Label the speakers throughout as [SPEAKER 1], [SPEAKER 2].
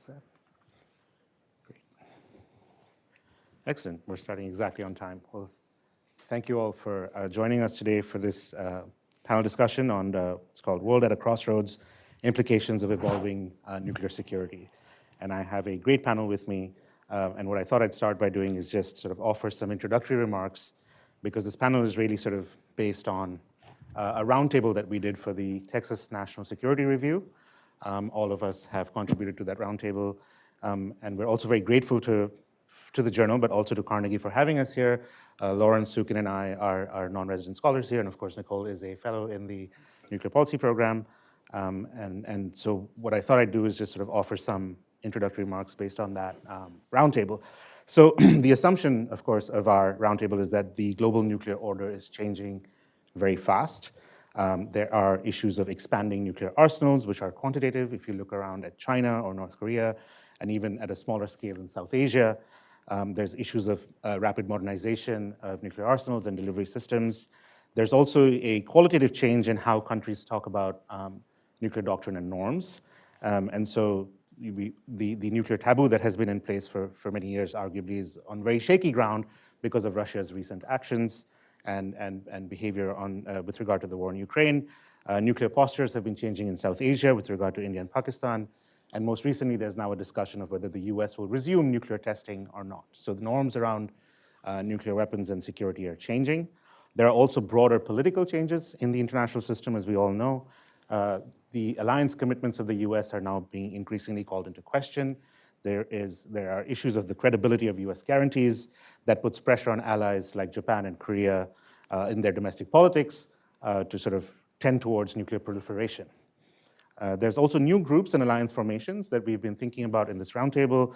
[SPEAKER 1] set. Great. Excellent. We're starting exactly on time. Well, thank you all for joining us today for this panel discussion on it's called World at a Crossroads, Implications of Evolving Nuclear Security. And I have a great panel with me. And what I thought I'd start by doing is just sort of offer some introductory remarks, because this panel is really sort of based on a roundtable that we did for the Texas National Security Review. All of us have contributed to that roundtable. And we're also very grateful to the journal, but also to Carnegie for having us here. Lauren, Sukin, and I are non-resident scholars here. And of course, Nicole is a fellow in the nuclear policy program. And so what I thought I'd do is just sort of offer some introductory remarks based on that roundtable. So the assumption, of course, of our roundtable is that the global nuclear order is changing very fast. There are issues of expanding nuclear arsenals, which are quantitative. If you look around at China or North Korea, and even at a smaller scale in South Asia, there's issues of rapid modernization of nuclear arsenals and delivery systems. There's also a qualitative change in how countries talk about nuclear doctrine and norms. And so the nuclear taboo that has been in place for many years arguably is on very shaky ground because of Russia's recent actions and behavior with regard to the war in Ukraine. Nuclear postures have been changing in South Asia with regard to India and Pakistan. And most recently, there's now a discussion of whether the US will resume nuclear testing or not. So the norms around nuclear weapons and security are changing. There are also broader political changes in the international system, as we all know. The alliance commitments of the US are now being increasingly called into question. There are issues of the credibility of US guarantees that puts pressure on allies like Japan and Korea in their domestic politics to sort of tend towards nuclear proliferation. There's also new groups and alliance formations that we've been thinking about in this roundtable,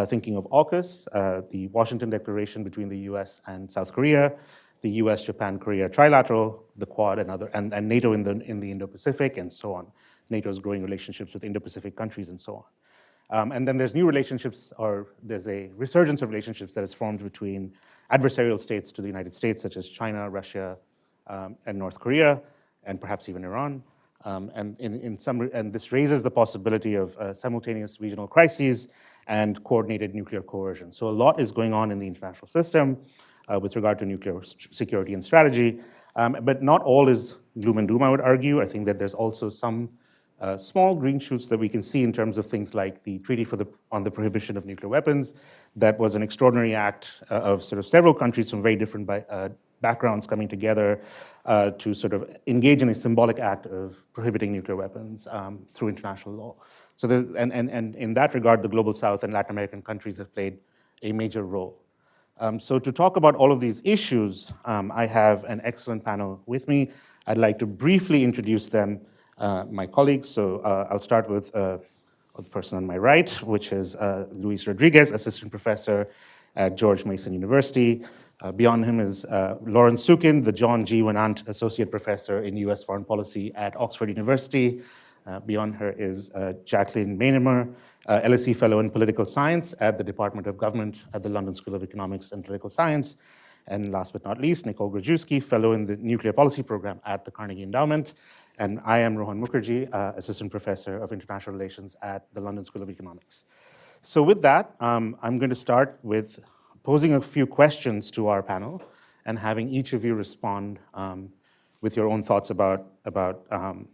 [SPEAKER 1] thinking of AUKUS, the Washington Declaration between the US and South Korea, the US, Japan, Korea trilateral, the Quad, and NATO in the Indo-Pacific, and so on. NATO's growing relationships with Indo-Pacific countries and so on. And then there's new relationships, or there's a resurgence of relationships that is formed between adversarial states to the United States, such as China, Russia, and North Korea, and perhaps even Iran. And this raises the possibility of simultaneous regional crises and coordinated nuclear coercion. So a lot is going on in the international system with regard to nuclear security and strategy, but not all is gloom and doom, I would argue. I think that there's also some small green shoots that we can see in terms of things like the Treaty on the Prohibition of Nuclear Weapons. That was an extraordinary act of sort of several countries from very different backgrounds coming together to sort of engage in a symbolic act of prohibiting nuclear weapons through international law. So and in that regard, the Global South and Latin American countries have played a major role. So to talk about all of these issues, I have an excellent panel with me. I'd like to briefly introduce them, my colleagues. So I'll start with the person on my right, which is Luis Rodriguez, assistant professor at George Mason University. Beyond him is Lauren Sukin, the John G. Winant Associate Professor in U.S. Foreign Policy at Oxford University. Beyond her is Jacqueline Mainemer, LSE Fellow in Political Science at the Department of Government at the London School of Economics and Political Science. And last but not least, Nicole Grajewski, Fellow in the Nuclear Policy Program at the Carnegie Endowment. And I am Rohan Mukherjee, Assistant Professor of International Relations at the London School of Economics. So with that, I'm going to start with posing a few questions to our panel and having each of you respond with your own thoughts about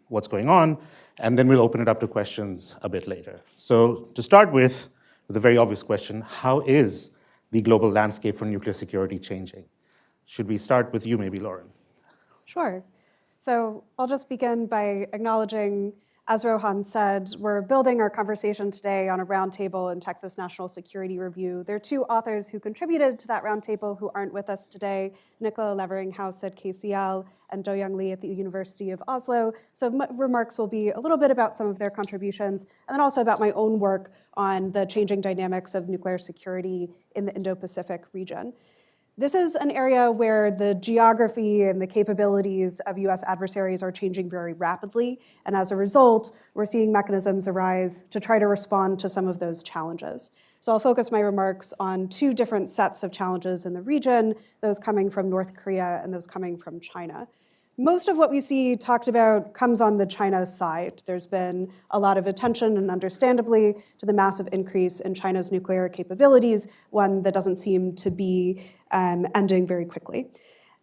[SPEAKER 1] what's going on, and then we'll open it up to questions a bit later. So to start with the very obvious question, how is the global landscape for nuclear security changing? Should we start with you, maybe, Lauren?
[SPEAKER 2] Sure. So I'll just begin by acknowledging, as Rohan said, we're building our conversation today on a roundtable in Texas National Security Review. There are two authors who contributed to that roundtable who aren't with us today, Nicola Leveringhouse at KCL and Do-Young Lee at the University of Oslo. So my remarks will be a little bit about some of their contributions, and then also about my own work on the changing dynamics of nuclear security in the Indo-Pacific region. This is an area where the geography and the capabilities of US adversaries are changing very rapidly, and as a result, we're seeing mechanisms arise to try to respond to some of those challenges. So I'll focus my remarks on two different sets of challenges in the region, those coming from North Korea and those coming from China. Most of what we see talked about comes on the China side. There's been a lot of attention, and understandably, to the massive increase in China's nuclear capabilities, one that doesn't seem to be ending very quickly.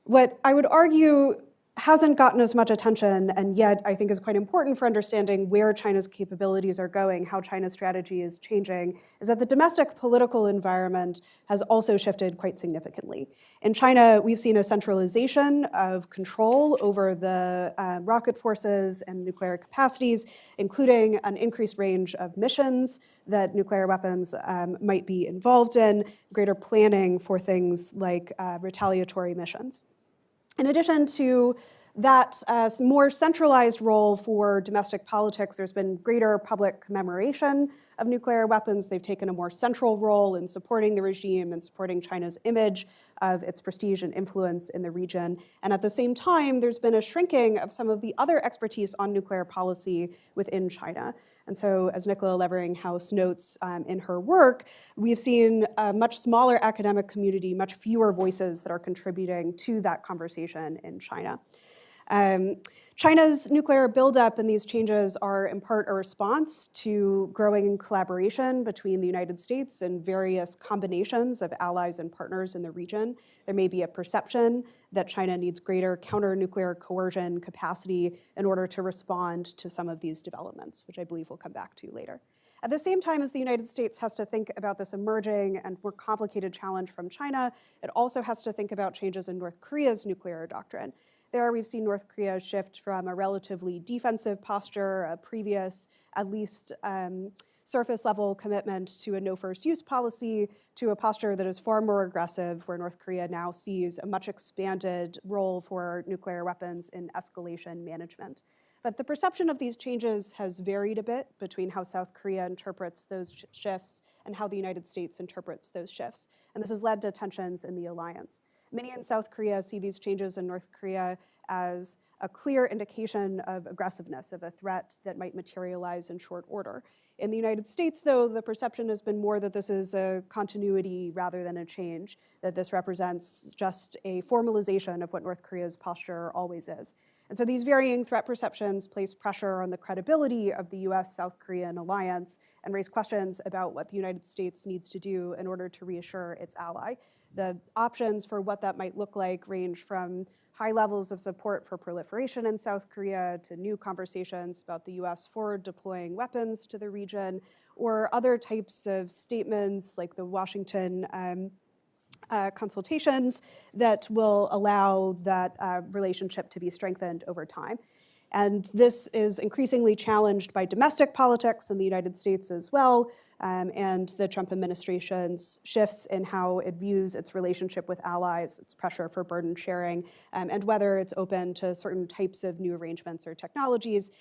[SPEAKER 2] What I would argue hasn't gotten as much attention, and yet I think is quite important for understanding where China's capabilities are going, how China's strategy is changing, is that the domestic political environment has also shifted quite significantly. In China, we've seen a centralization of control over the rocket forces and nuclear capacities, including an increased range of missions that nuclear weapons might be involved in, greater planning for things like retaliatory missions. In addition to that more centralized role for domestic politics, there's been greater public commemoration of nuclear weapons. They've taken a more central role in supporting the regime and supporting China's image of its prestige and influence in the region. And at the same time, there's been a shrinking of some of the other expertise on nuclear policy within China. And so, as Nicola Levering-House notes in her work, we've seen a much smaller academic community, much fewer voices that are contributing to that conversation in China. China's nuclear buildup and these changes are in part a response to growing collaboration between the United States and various combinations of allies and partners in the region. There may be a perception that China needs greater counter-nuclear coercion capacity in order to respond to some of these developments, which I believe we'll come back to later. At the same time as the United States has to think about this emerging and more complicated challenge from China, it also has to think about changes in North Korea's nuclear doctrine. There, we've seen North Korea shift from a relatively defensive posture, a previous, at least surface-level commitment to a no-first-use policy, to a posture that is far more aggressive, where North Korea now sees a much expanded role for nuclear weapons in escalation management. But the perception of these changes has varied a bit between how South Korea interprets those shifts and how the United States interprets those shifts. And this has led to tensions in the alliance. Many in South Korea see these changes in North Korea as a clear indication of aggressiveness, of a threat that might materialize in short order. In the United States, though, the perception has been more that this is a continuity rather than a change, that this represents just a formalization of what North Korea's posture always is. And so these varying threat perceptions place pressure on the credibility of the US-South Korean alliance and raise questions about what the United States needs to do in order to reassure its ally. The options for what that might look like range from high levels of support for proliferation in South Korea to new conversations about the US forward deploying weapons to the region, or other types of statements like the Washington consultations that will allow that relationship to be strengthened over time. And this is increasingly challenged by domestic politics in the United States as well, and the Trump administration's shifts in how it views its relationship with allies, its pressure for burden sharing, and whether it's open to certain types of new arrangements or technologies.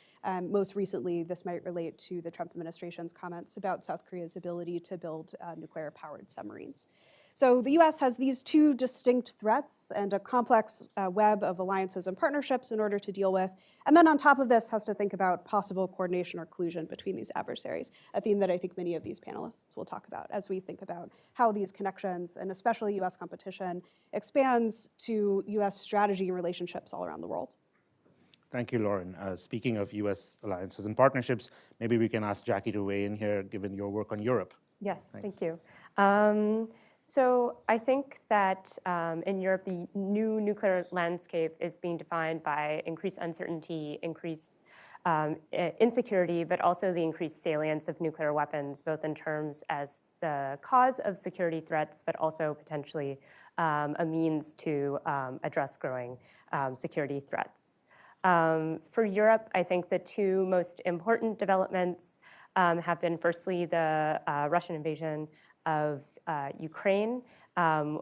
[SPEAKER 2] Most recently, this might relate to the Trump administration's comments about South Korea's ability to build nuclear-powered submarines. So the US has these two distinct threats and a complex web of alliances and partnerships in order to deal with. And then on top of this, has to think about possible coordination or collusion between these adversaries, a theme that I think many of these panelists will talk about as we think about how these connections, and especially US competition, expands to US strategy and relationships all around the world.
[SPEAKER 1] Thank you, Lauren. Speaking of US alliances and partnerships, maybe we can ask Jackie to weigh in here, given your work on Europe.
[SPEAKER 3] Yes,
[SPEAKER 1] Thanks.
[SPEAKER 3] thank you. So I think that in Europe, the new nuclear landscape is being defined by increased uncertainty, increased insecurity, but also the increased salience of nuclear weapons, both in terms as the cause of security threats, but also potentially a means to address growing security threats. For Europe, I think the two most important developments have been firstly the Russian invasion of Ukraine,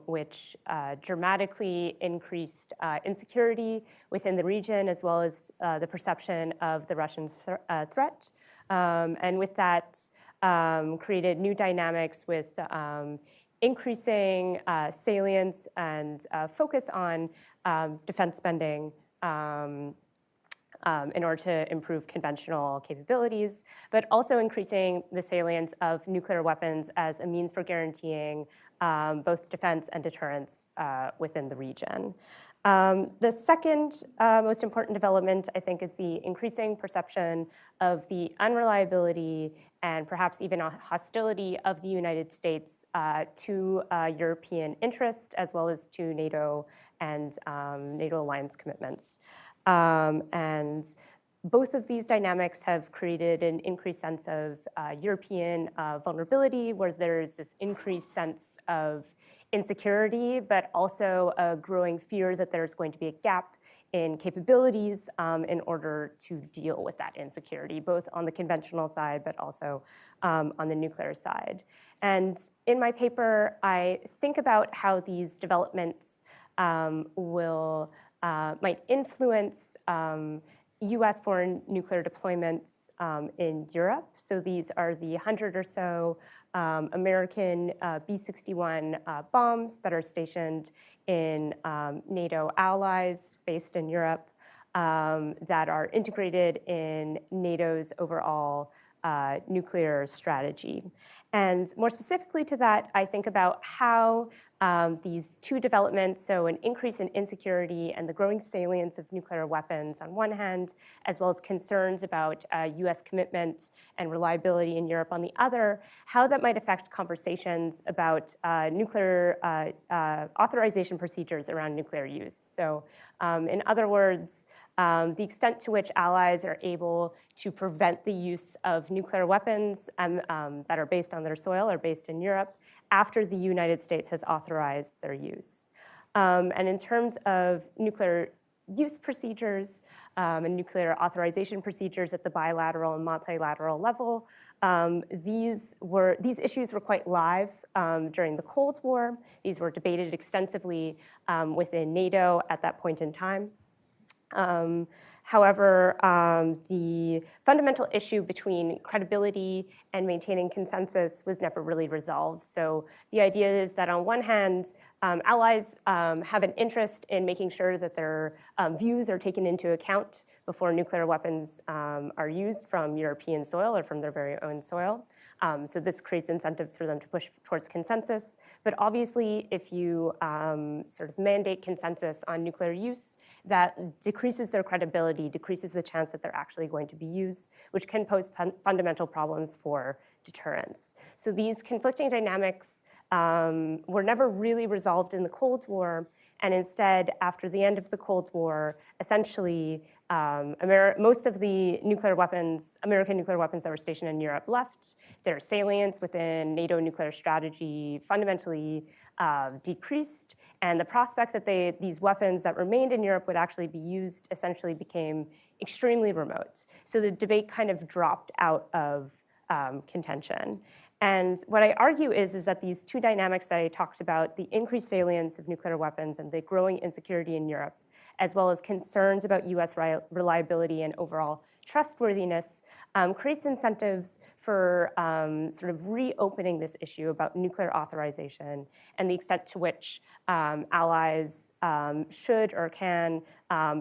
[SPEAKER 3] which dramatically increased insecurity within the region, as well as the perception of the Russian threat. And with that, created new dynamics with increasing salience and focus on defense spending in order to improve conventional capabilities, but also increasing the salience of nuclear weapons as a means for guaranteeing both defense and deterrence within the region. The second most important development, I think, is the increasing perception of the unreliability and perhaps even a hostility of the United States to European interest, as well as to NATO and NATO alliance commitments. And both of these dynamics have created an increased sense of European vulnerability, where there's this increased sense of insecurity, but also a growing fear that there's going to be a gap in capabilities in order to deal with that insecurity, both on the conventional side, but also on the nuclear side. And in my paper, I think about how these developments might influence US foreign nuclear deployments in Europe. So these are the 100 or so American B-61 bombs that are stationed in NATO allies based in Europe that are integrated in NATO's overall nuclear strategy. And more specifically to that, I think about how these two developments, so an increase in insecurity and the growing salience of nuclear weapons on one hand, as well as concerns about US commitment and reliability in Europe on the other, how that might affect conversations about nuclear authorization procedures around nuclear use. So in other words, the extent to which allies are able to prevent the use of nuclear weapons that are based on their soil or based in Europe after the United States has authorized their use. And in terms of nuclear use procedures and nuclear authorization procedures at the bilateral and multilateral level, these issues were quite live during the Cold War. These were debated extensively within NATO at that point in time. However, the fundamental issue between credibility and maintaining consensus was never really resolved. So the idea is that on one hand, allies have an interest in making sure that their views are taken into account before nuclear weapons are used from European soil or from their very own soil. So this creates incentives for them to push towards consensus. But obviously, if you sort of mandate consensus on nuclear use, that decreases their credibility, decreases the chance that they're actually going to be used, which can pose fundamental problems for deterrence. So these conflicting dynamics were never really resolved in the Cold War. And instead, after the end of the Cold War, essentially, most of the nuclear weapons, American nuclear weapons that were stationed in Europe left. Their salience within NATO nuclear strategy fundamentally decreased. And the prospect that these weapons that remained in Europe would actually be used essentially became extremely remote. So the debate kind of dropped out of contention. And what I argue is that these two dynamics that I talked about, the increased salience of nuclear weapons and the growing insecurity in Europe, as well as concerns about US reliability and overall trustworthiness, creates incentives for sort of reopening this issue about nuclear authorization and the extent to which allies should or can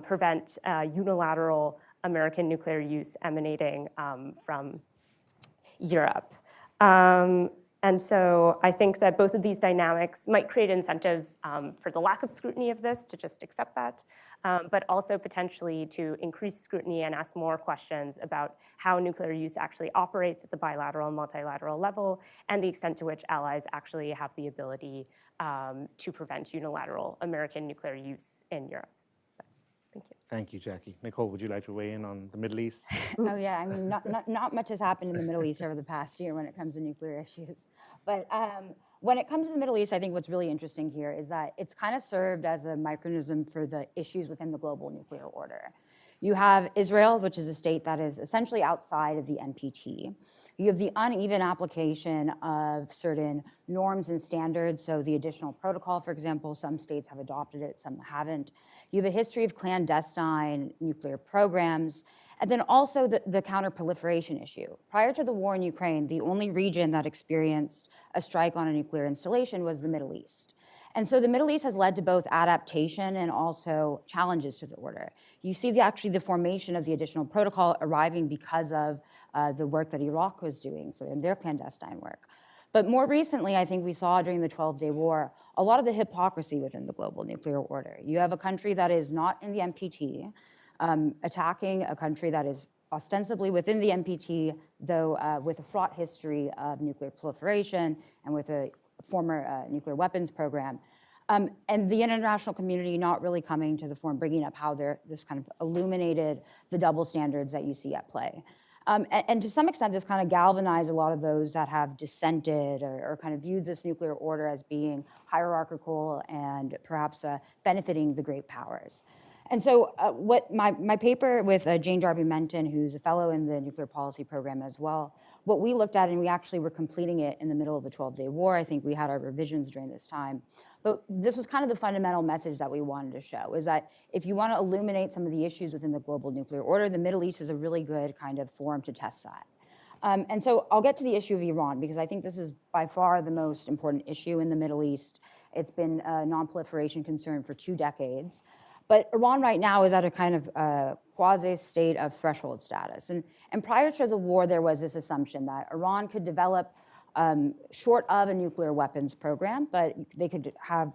[SPEAKER 3] prevent unilateral American nuclear use emanating from Europe. And so I think that both of these dynamics might create incentives for the lack of scrutiny of this, to just accept that, but also potentially to increase scrutiny and ask more questions about how nuclear use actually operates at the bilateral and multilateral level, and the extent to which allies actually have the ability to prevent unilateral American nuclear use in Europe. Thank you.
[SPEAKER 1] Thank you, Jackie. Nicole, would you like to weigh in on the Middle East?
[SPEAKER 4] Oh yeah, I mean, not much has happened in the Middle East over the past year when it comes to nuclear issues. But when it comes to the Middle East, I think what's really interesting here is that it's kind of served as a microcosm for the issues within the global nuclear order. You have Israel, which is a state that is essentially outside of the NPT. You have the uneven application of certain norms and standards. So the additional protocol, for example, some states have adopted it, some haven't. You have a history of clandestine nuclear programs. And then also the counter-proliferation issue. Prior to the war in Ukraine, the only region that experienced a strike on a nuclear installation was the Middle East. And so the Middle East has led to both adaptation and also challenges to the order. You see actually the formation of the additional protocol arriving because of the work that Iraq was doing in their clandestine work. But more recently, I think we saw during the 12-day war, a lot of the hypocrisy within the global nuclear order. You have a country that is not in the NPT, attacking a country that is ostensibly within the NPT, though with a fraught history of nuclear proliferation and with a former nuclear weapons program. And the international community not really coming to the fore and bringing up how this kind of illuminated the double standards that you see at play. And to some extent, this kind of galvanized a lot of those that have dissented or kind of viewed this nuclear order as being hierarchical and perhaps benefiting the great powers. And so what my paper with Jane Darby-Menton, who's a fellow in the nuclear policy program as well, what we looked at, and we actually were completing it in the middle of the 12-day war. I think we had our revisions during this time. But this was kind of the fundamental message that we wanted to show, is that if you want to illuminate some of the issues within the global nuclear order, the Middle East is a really good kind of forum to test that. And so I'll get to the issue of Iran, because I think this is by far the most important issue in the Middle East. It's been a non-proliferation concern for 2 decades. But Iran right now is at a kind of quasi-state of threshold status. And prior to the war, there was this assumption that Iran could develop short of a nuclear weapons program, but they could have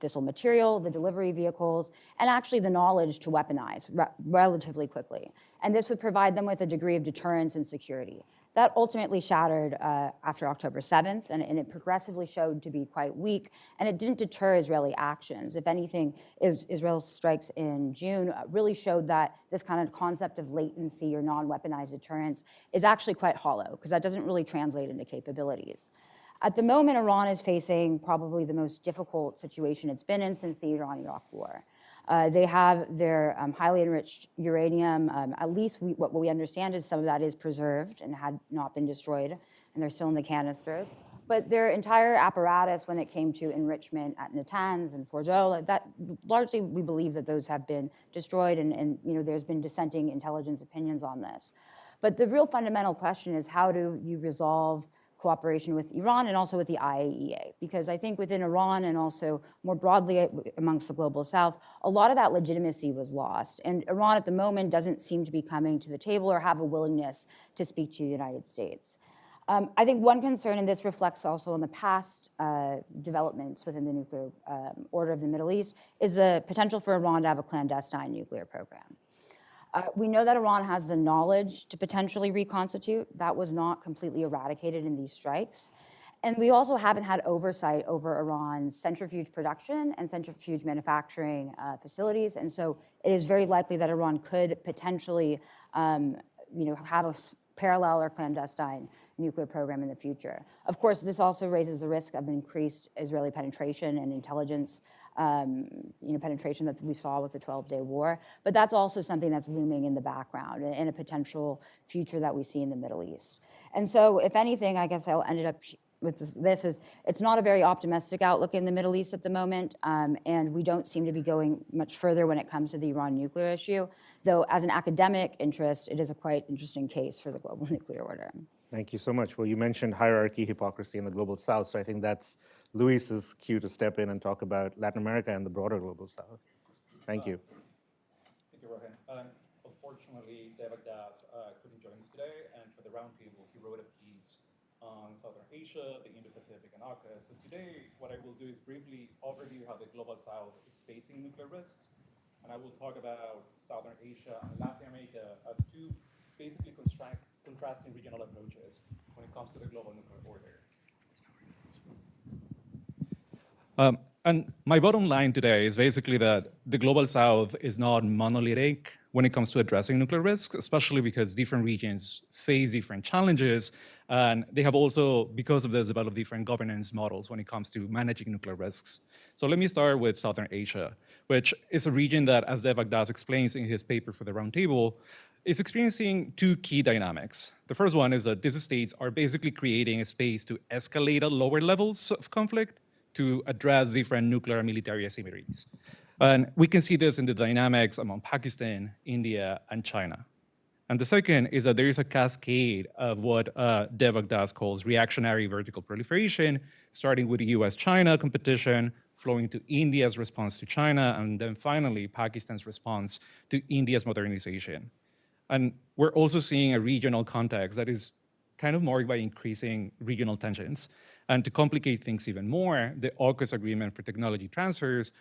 [SPEAKER 4] fissile material, the delivery vehicles, and actually the knowledge to weaponize relatively quickly. And this would provide them with a degree of deterrence and security. That ultimately shattered after October 7th, and it progressively showed to be quite weak, and it didn't deter Israeli actions. If anything, Israel's strikes in June really showed that this kind of concept of latency or non-weaponized deterrence is actually quite hollow, because that doesn't really translate into capabilities. At the moment, Iran is facing probably the most difficult situation it's been in since the Iran-Iraq war. They have their highly enriched uranium. At least what we understand is some of that is preserved and had not been destroyed, and they're still in the canisters. But their entire apparatus, when it came to enrichment at Natanz and Fordow, that largely we believe that those have been destroyed, and there's been dissenting intelligence opinions on this. But the real fundamental question is, how do you resolve cooperation with Iran and also with the IAEA? Because I think within Iran and also more broadly amongst the global South, a lot of that legitimacy was lost. And Iran at the moment doesn't seem to be coming to the table or have a willingness to speak to the United States. I think one concern, and this reflects also on the past developments within the nuclear order of the Middle East, is the potential for Iran to have a clandestine nuclear program. We know that Iran has the knowledge to potentially reconstitute. That was not completely eradicated in these strikes. And we also haven't had oversight over Iran's centrifuge production and centrifuge manufacturing facilities. And so it is very likely that Iran could potentially have a parallel or clandestine nuclear program in the future. Of course, this also raises the risk of increased Israeli penetration and intelligence penetration that we saw with the 12-day war. But that's also something that's looming in the background in a potential future that we see in the Middle East. And so if anything, I guess I'll end it up with this is it's not a very optimistic outlook in the Middle East at the moment, and we don't seem to be going much further when it comes to the Iran nuclear issue, though as an academic interest, it is a quite interesting case for the global nuclear order.
[SPEAKER 1] Thank you so much. Well, you mentioned hierarchy, hypocrisy in the global South, so I think that's Luis's cue to step in and talk about Latin America and the broader global South. Thank you.
[SPEAKER 5] Thank you, Rohan. Unfortunately, Devak Das couldn't join us today, and for the roundtable, he wrote a piece on Southern Asia, the Indo-Pacific, and AUKUS. So today, what I will do is briefly overview how the global South is facing nuclear risks, and I will talk about Southern Asia and Latin America as two basically contrasting regional approaches when it comes to the global nuclear order.
[SPEAKER 6] And my bottom line today is basically that the global South is not monolithic when it comes to addressing nuclear risks, especially because different regions face different challenges, and they have also, because of this, developed different governance models when it comes to managing nuclear risks. So let me start with Southern Asia, which is a region that, as Devak Das explains in his paper for the roundtable, is experiencing two key dynamics. The first one is that these states are basically creating a space to escalate at lower levels of conflict to address different nuclear and military asymmetries. And we can see this in the dynamics among Pakistan, India, and China. And the second is that there is a cascade of what Devak Das calls reactionary vertical proliferation, starting with the US-China competition, flowing to India's response to China, and then finally Pakistan's response to India's modernization. And we're also seeing a regional context that is kind of marked by increasing regional tensions. And to complicate things even more, the AUKUS agreement for technology transfers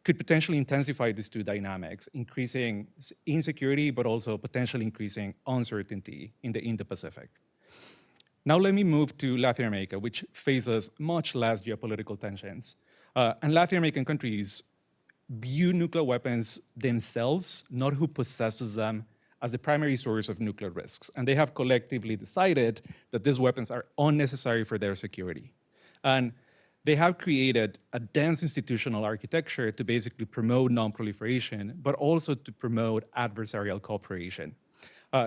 [SPEAKER 6] could potentially intensify these two dynamics, increasing insecurity, but also potentially increasing uncertainty in the Indo-Pacific. Now let me move to Latin America, which faces much less geopolitical tensions. And Latin American countries view nuclear weapons themselves, not who possesses them, as the primary source of nuclear risks. And they have collectively decided that these weapons are unnecessary for their security. And they have created a dense institutional architecture to basically promote non-proliferation, but also to promote adversarial cooperation.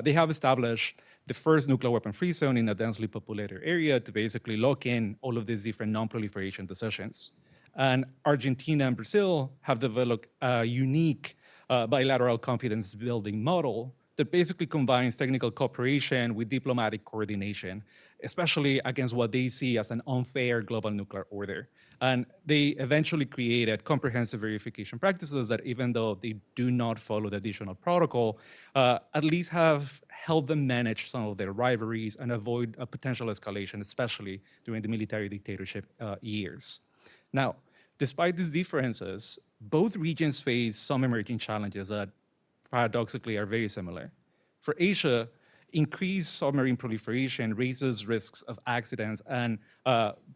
[SPEAKER 6] They have established the first nuclear weapon-free zone in a densely populated area to basically lock in all of these different non-proliferation decisions. And Argentina and Brazil have developed a unique bilateral confidence-building model that basically combines technical cooperation with diplomatic coordination, especially against what they see as an unfair global nuclear order. And they eventually created comprehensive verification practices that, even though they do not follow the additional protocol, at least have helped them manage some of their rivalries and avoid a potential escalation, especially during the military dictatorship years. Now, despite these differences, both regions face some emerging challenges that paradoxically are very similar. For Asia, increased submarine proliferation raises risks of accidents and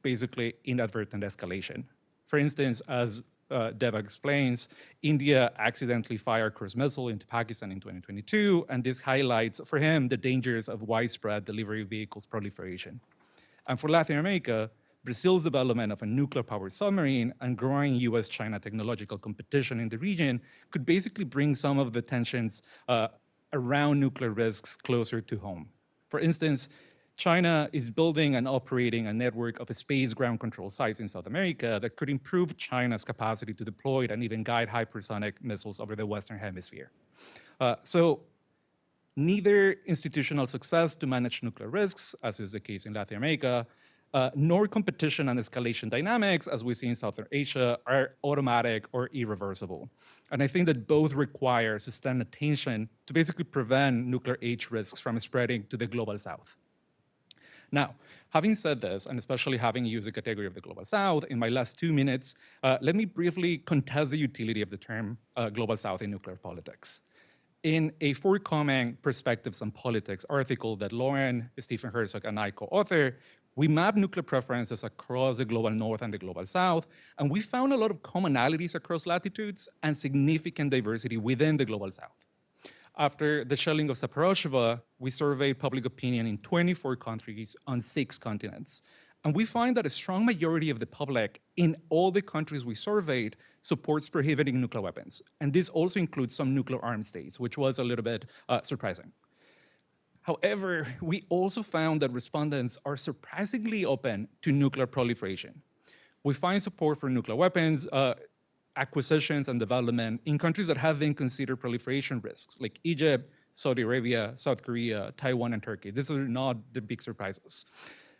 [SPEAKER 6] basically inadvertent escalation. For instance, as Deva explains, India accidentally fired a cruise missile into Pakistan in 2022, and this highlights for him the dangers of widespread delivery vehicles proliferation. And for Latin America, Brazil's development of a nuclear-powered submarine and growing US-China technological competition in the region could basically bring some of the tensions around nuclear risks closer to home. For instance, China is building and operating a network of space ground control sites in South America that could improve China's capacity to deploy and even guide hypersonic missiles over the Western Hemisphere. So neither institutional success to manage nuclear risks, as is the case in Latin America, nor competition and escalation dynamics, as we see in Southern Asia, are automatic or irreversible. And I think that both require sustained attention to basically prevent nuclear age risks from spreading to the global south. Now, having said this, and especially having used the category of the global south, in my last 2 minutes, let me briefly contest the utility of the term global south in nuclear politics. In a forthcoming Perspectives on Politics article that Lauren, Stephen Herzog, and I co-author, we mapped nuclear preferences across the global north and the global south, and we found a lot of commonalities across latitudes and significant diversity within the global south. After the shelling of Zaporozhye, we surveyed public opinion in 24 countries on 6 continents. And we find that a strong majority of the public in all the countries we surveyed supports prohibiting nuclear weapons. And this also includes some nuclear armed states, which was a little bit surprising. However, we also found that respondents are surprisingly open to nuclear proliferation. We find support for nuclear weapons, acquisitions and development in countries that have been considered proliferation risks, like Egypt, Saudi Arabia, South Korea, Taiwan, and Turkey. These are not the big surprises.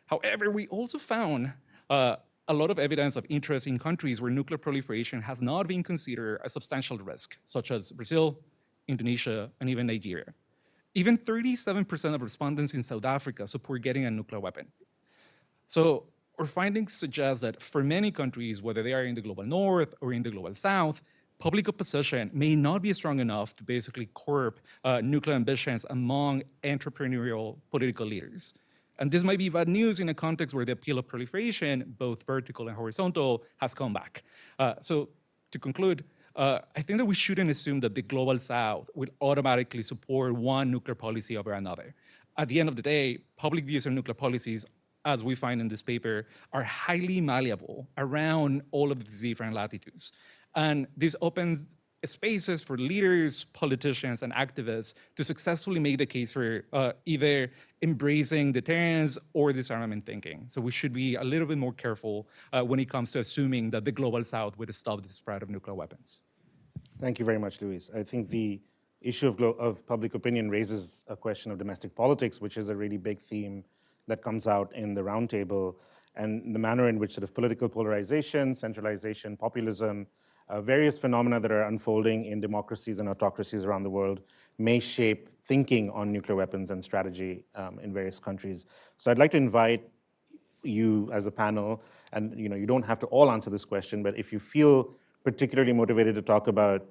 [SPEAKER 6] However, we also found a lot of evidence of interest in countries where nuclear proliferation has not been considered a substantial risk, such as Brazil, Indonesia, and even Nigeria. Even 37% of respondents in South Africa support getting a nuclear weapon. So our findings suggest that for many countries, whether they are in the global north or in the global south, public opposition may not be strong enough to basically curb nuclear ambitions among entrepreneurial political leaders. And this might be bad news in a context where the appeal of proliferation, both vertical and horizontal, has come back. So to conclude, I think that we shouldn't assume that the global south will automatically support one nuclear policy over another. At the end of the day, public views on nuclear policies, as we find in this paper, are highly malleable around all of these different latitudes. And this opens spaces for leaders, politicians, and activists to successfully make the case for either embracing deterrence or disarmament thinking. So we should be a little bit more careful when it comes to assuming that the global south would stop the spread of nuclear weapons.
[SPEAKER 1] Thank you very much, Luis. I think the issue of public opinion raises a question of domestic politics, which is a really big theme that comes out in the roundtable, and the manner in which sort of political polarization, centralization, populism various phenomena that are unfolding in democracies and autocracies around the world may shape thinking on nuclear weapons and strategy in various countries. So I'd like to invite you as a panel, and you don't have to all answer this question, but if you feel particularly motivated to talk about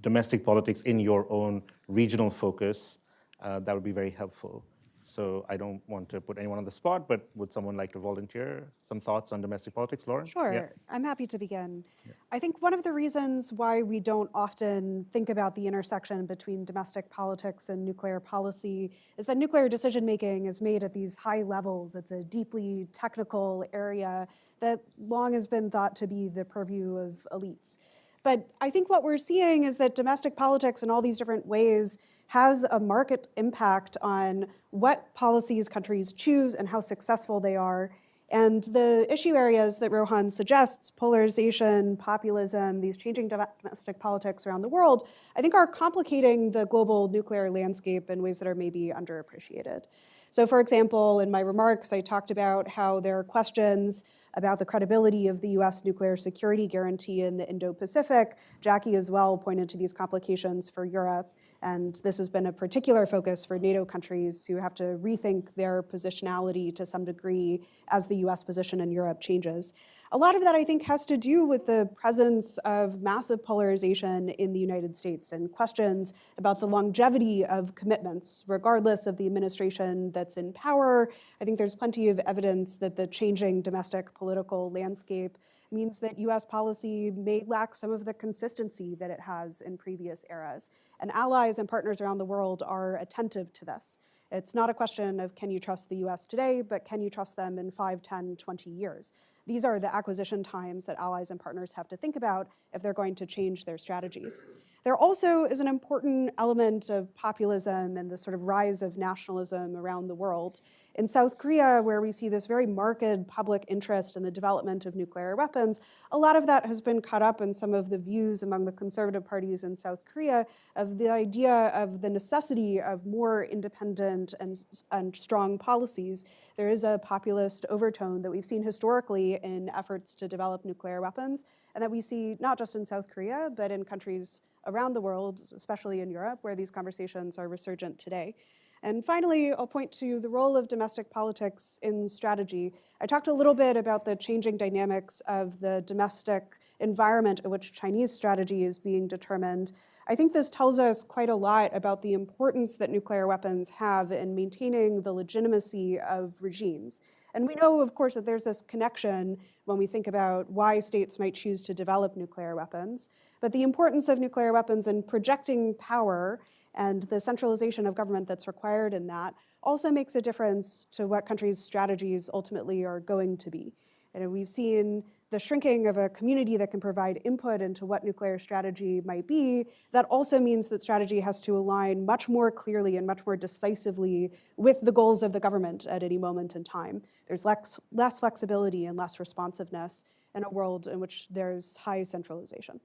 [SPEAKER 1] domestic politics in your own regional focus, that would be very helpful. So I don't want to put anyone on the spot, but would someone like to volunteer some thoughts on domestic politics? Lauren?
[SPEAKER 2] Sure,
[SPEAKER 1] Yeah.
[SPEAKER 2] I'm happy to begin. I think one of the reasons why we don't often think about the intersection between domestic politics and nuclear policy is that nuclear decision-making is made at these high levels. It's a deeply technical area that long has been thought to be the purview of elites. But I think what we're seeing is that domestic politics in all these different ways has a market impact on what policies countries choose and how successful they are. And the issue areas that Rohan suggests, polarization, populism, these changing domestic politics around the world, I think are complicating the global nuclear landscape in ways that are maybe underappreciated. So for example, in my remarks, I talked about how there are questions about the credibility of the US nuclear security guarantee in the Indo-Pacific. Jackie as well pointed to these complications for Europe. And this has been a particular focus for NATO countries who have to rethink their positionality to some degree as the US position in Europe changes. A lot of that, I think, has to do with the presence of massive polarization in the United States and questions about the longevity of commitments, regardless of the administration that's in power. I think there's plenty of evidence that the changing domestic political landscape means that US policy may lack some of the consistency that it has in previous eras. And allies and partners around the world are attentive to this. It's not a question of can you trust the US today, but can you trust them in 5, 10, 20 years? These are the acquisition times that allies and partners have to think about if they're going to change their strategies. There also is an important element of populism and the sort of rise of nationalism around the world. In South Korea, where we see this very marked public interest in the development of nuclear weapons, a lot of that has been caught up in some of the views among the conservative parties in South Korea of the idea of the necessity of more independent and strong policies. There is a populist overtone that we've seen historically in efforts to develop nuclear weapons, and that we see not just in South Korea, but in countries around the world, especially in Europe, where these conversations are resurgent today. And finally, I'll point to the role of domestic politics in strategy. I talked a little bit about the changing dynamics of the domestic environment in which Chinese strategy is being determined. I think this tells us quite a lot about the importance that nuclear weapons have in maintaining the legitimacy of regimes. And we know, of course, that there's this connection when we think about why states might choose to develop nuclear weapons. But the importance of nuclear weapons in projecting power and the centralization of government that's required in that also makes a difference to what countries' strategies ultimately are going to be. And we've seen the shrinking of a community that can provide input into what nuclear strategy might be. That also means that strategy has to align much more clearly and much more decisively with the goals of the government at any moment in time. There's less flexibility and less responsiveness in a world in which there's high centralization.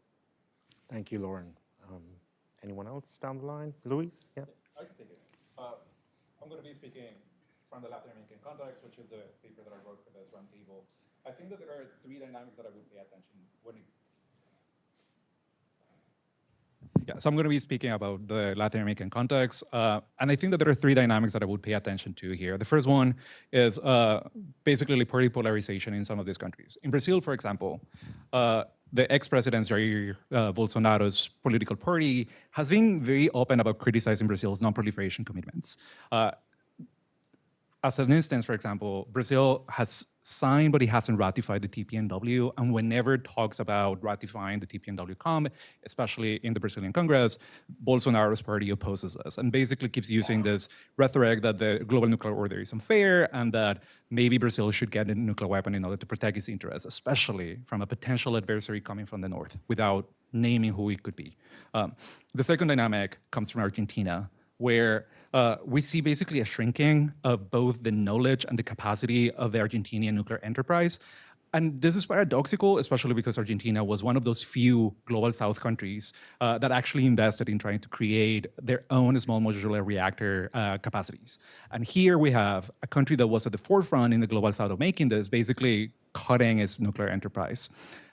[SPEAKER 1] Thank you, Lauren. Anyone else down the line? Luis? Yeah.
[SPEAKER 5] I can take it. I'm going to be speaking from the Latin American context, which is a paper that I wrote for this roundtable. I think that there are three dynamics that I would pay attention when it.
[SPEAKER 6] Yeah, so I'm going to be speaking about the Latin American context, and I think that there are three dynamics that I would pay attention to here. The first one is basically party polarization in some of these countries. In Brazil, for example, the ex-president Jair Bolsonaro's political party has been very open about criticizing Brazil's non-proliferation commitments. As an instance, for example, Brazil has signed, but it hasn't ratified the TPNW, and whenever it talks about ratifying the TPNW come, especially in the Brazilian Congress, Bolsonaro's party opposes us and basically keeps using this rhetoric that the global nuclear order is unfair and that maybe Brazil should get a nuclear weapon in order to protect its interests, especially from a potential adversary coming from the north, without naming who it could be. The second dynamic comes from Argentina, where we see basically a shrinking of both the knowledge and the capacity of the Argentinian nuclear enterprise. And this is paradoxical, especially because Argentina was one of those few global south countries that actually invested in trying to create their own small modular reactor capacities. And here we have a country that was at the forefront in the global south of making this, basically cutting its nuclear enterprise.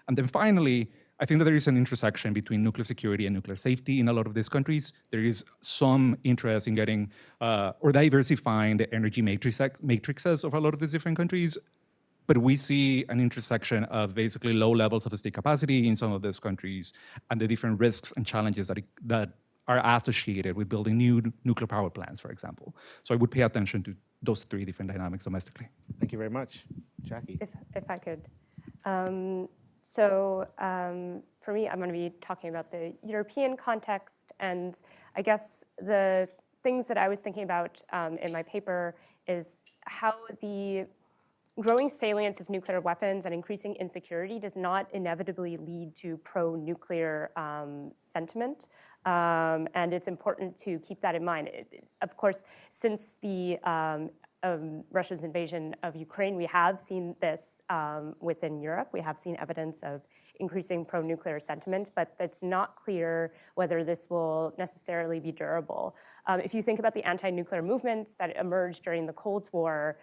[SPEAKER 6] And then finally, I think that there is an intersection between nuclear security and nuclear safety in a lot of these countries. There is some interest in getting or diversifying the energy matrices of a lot of these different countries. But we see an intersection of basically low levels of state capacity in some of these countries and the different risks and challenges that are associated with building new nuclear power plants, for example. So I would pay attention to those three different dynamics domestically.
[SPEAKER 1] Thank you very much. Jackie.
[SPEAKER 3] If I could. For me, I'm going to be talking about the European context, and I guess the things that I was thinking about in my paper is how the growing salience of nuclear weapons and increasing insecurity does not inevitably lead to pro-nuclear sentiment. And it's important to keep that in mind. Of course, since the Russia's invasion of Ukraine, we have seen this within Europe. We have seen evidence of increasing pro-nuclear sentiment, but it's not clear whether this will necessarily be durable. If you think about the anti-nuclear movements that emerged during the Cold War,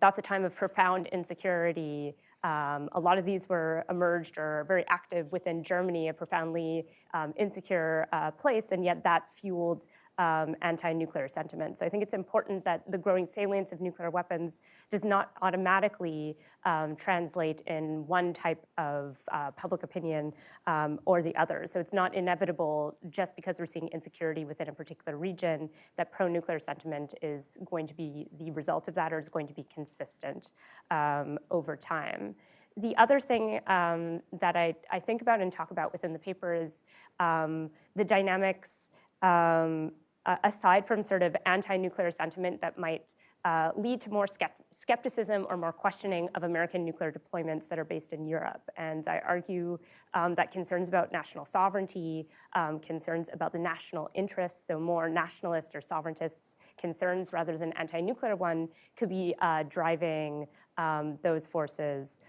[SPEAKER 3] that's a time of profound insecurity. A lot of these were emerged or very active within Germany, a profoundly insecure place, and yet that fueled anti-nuclear sentiment. So I think it's important that the growing salience of nuclear weapons does not automatically translate in one type of public opinion or the other. So it's not inevitable just because we're seeing insecurity within a particular region that pro-nuclear sentiment is going to be the result of that or is going to be consistent over time. The other thing that I think about and talk about within the paper is the dynamics aside from sort of anti-nuclear sentiment that might lead to more skepticism or more questioning of American nuclear deployments that are based in Europe. And I argue that concerns about national sovereignty, concerns about the national interests, so more nationalist or sovereigntist concerns rather than anti-nuclear one, could be driving those forces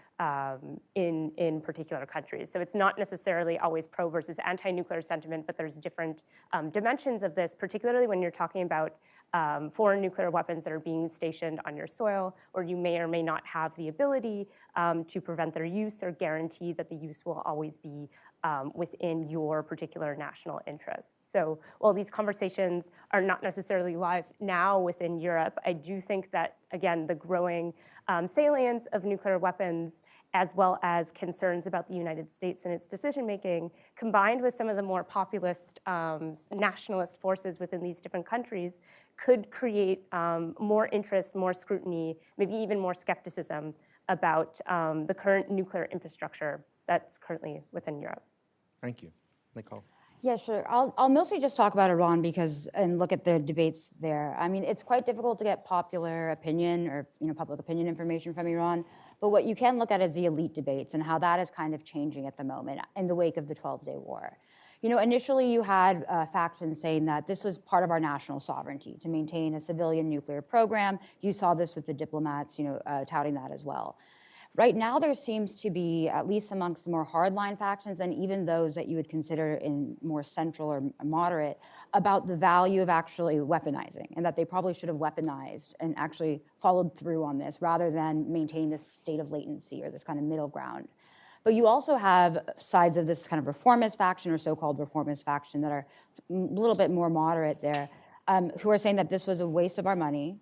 [SPEAKER 3] in particular countries. So it's not necessarily always pro versus anti-nuclear sentiment, but there's different dimensions of this, particularly when you're talking about foreign nuclear weapons that are being stationed on your soil, or you may or may not have the ability to prevent their use or guarantee that the use will always be within your particular national interests. So while these conversations are not necessarily live now within Europe, I do think that, again, the growing salience of nuclear weapons, as well as concerns about the United States and its decision-making, combined with some of the more populist nationalist forces within these different countries, could create more interest, more scrutiny, maybe even more skepticism about the current nuclear infrastructure that's currently within Europe.
[SPEAKER 1] Thank you. Nicole.
[SPEAKER 4] Yeah, sure. I'll mostly just talk about Iran and look at the debates there. I mean, it's quite difficult to get popular opinion or public opinion information from Iran, but what you can look at is the elite debates and how that is kind of changing at the moment in the wake of the 12-day war. Initially you had factions saying that this was part of our national sovereignty to maintain a civilian nuclear program. You saw this with the diplomats, touting that as well. Right now, there seems to be, at least amongst the more hardline factions, and even those that you would consider in more central or moderate, about the value of actually weaponizing, and that they probably should have weaponized and actually followed through on this, rather than maintaining this state of latency or this kind of middle ground. But you also have sides of this kind of reformist faction or so-called reformist faction that are a little bit more moderate there, who are saying that this was a waste of our money.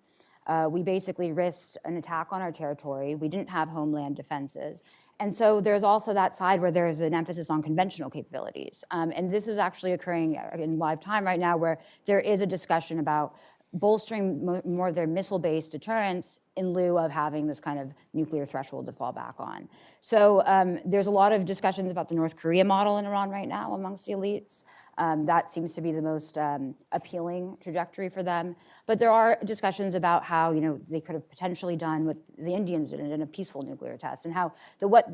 [SPEAKER 4] We basically risked an attack on our territory. We didn't have homeland defenses. And so there's also that side where there's an emphasis on conventional capabilities. And this is actually occurring in live time right now, where there is a discussion about bolstering more of their missile-based deterrence in lieu of having this kind of nuclear threshold to fall back on. So there's a lot of discussions about the North Korea model in Iran right now amongst the elites. That seems to be the most appealing trajectory for them. But there are discussions about how they could have potentially done what the Indians did in a peaceful nuclear test, and how what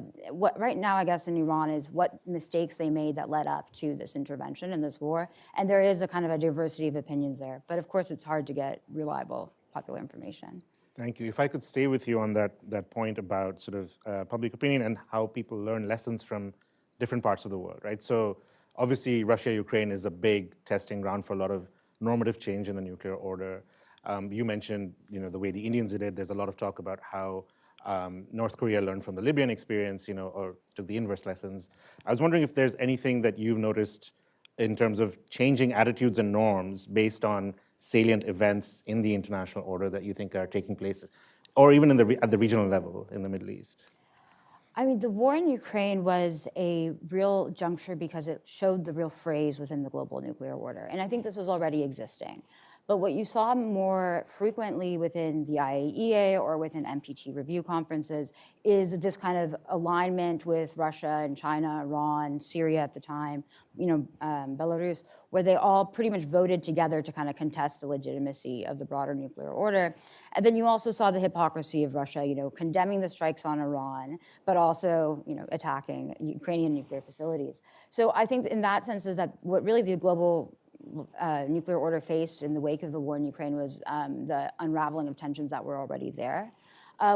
[SPEAKER 4] right now, I guess, in Iran is what mistakes they made that led up to this intervention and this war. And there is a kind of a diversity of opinions there. But of course, it's hard to get reliable popular information.
[SPEAKER 1] Thank you. If I could stay with you on that point about sort of public opinion and how people learn lessons from different parts of the world, right? So obviously, Russia-Ukraine is a big testing ground for a lot of normative change in the nuclear order. You mentioned, the way the Indians did it. There's a lot of talk about how North Korea learned from the Libyan experience, or took the inverse lessons. I was wondering if there's anything that you've noticed in terms of changing attitudes and norms based on salient events in the international order that you think are taking place, or even at the regional level in the Middle East.
[SPEAKER 4] I mean, the war in Ukraine was a real juncture because it showed the real phrase within the global nuclear order. And I think this was already existing. But what you saw more frequently within the IAEA or within NPT review conferences is this kind of alignment with Russia and China, Iran, Syria at the time, Belarus, where they all pretty much voted together to kind of contest the legitimacy of the broader nuclear order. And then you also saw the hypocrisy of Russia, condemning the strikes on Iran, but also, attacking Ukrainian nuclear facilities. So I think in that sense is that what really the global nuclear order faced in the wake of the war in Ukraine was the unraveling of tensions that were already there.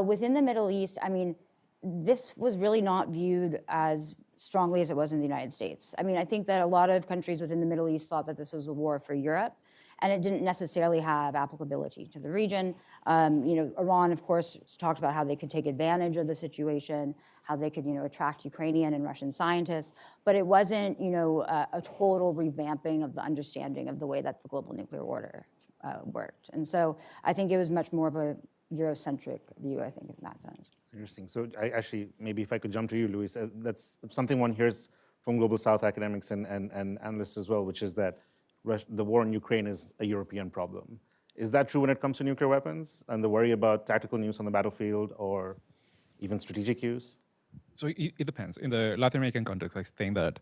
[SPEAKER 4] Within the Middle East, I mean, this was really not viewed as strongly as it was in the United States. I mean, I think that a lot of countries within the Middle East thought that this was a war for Europe, and it didn't necessarily have applicability to the region. Iran, of course, talked about how they could take advantage of the situation, how they could, attract Ukrainian and Russian scientists, but it wasn't, a total revamping of the understanding of the way that the global nuclear order worked. And so I think it was much more of a Eurocentric view, I think, in that sense.
[SPEAKER 1] Interesting. So maybe if I could jump to you, Luis, that's something one hears from Global South academics and analysts as well, which is that the war in Ukraine is a European problem. Is that true when it comes to nuclear weapons and the worry about tactical use on the battlefield or even strategic use?
[SPEAKER 6] So it depends. In the Latin American context, I think that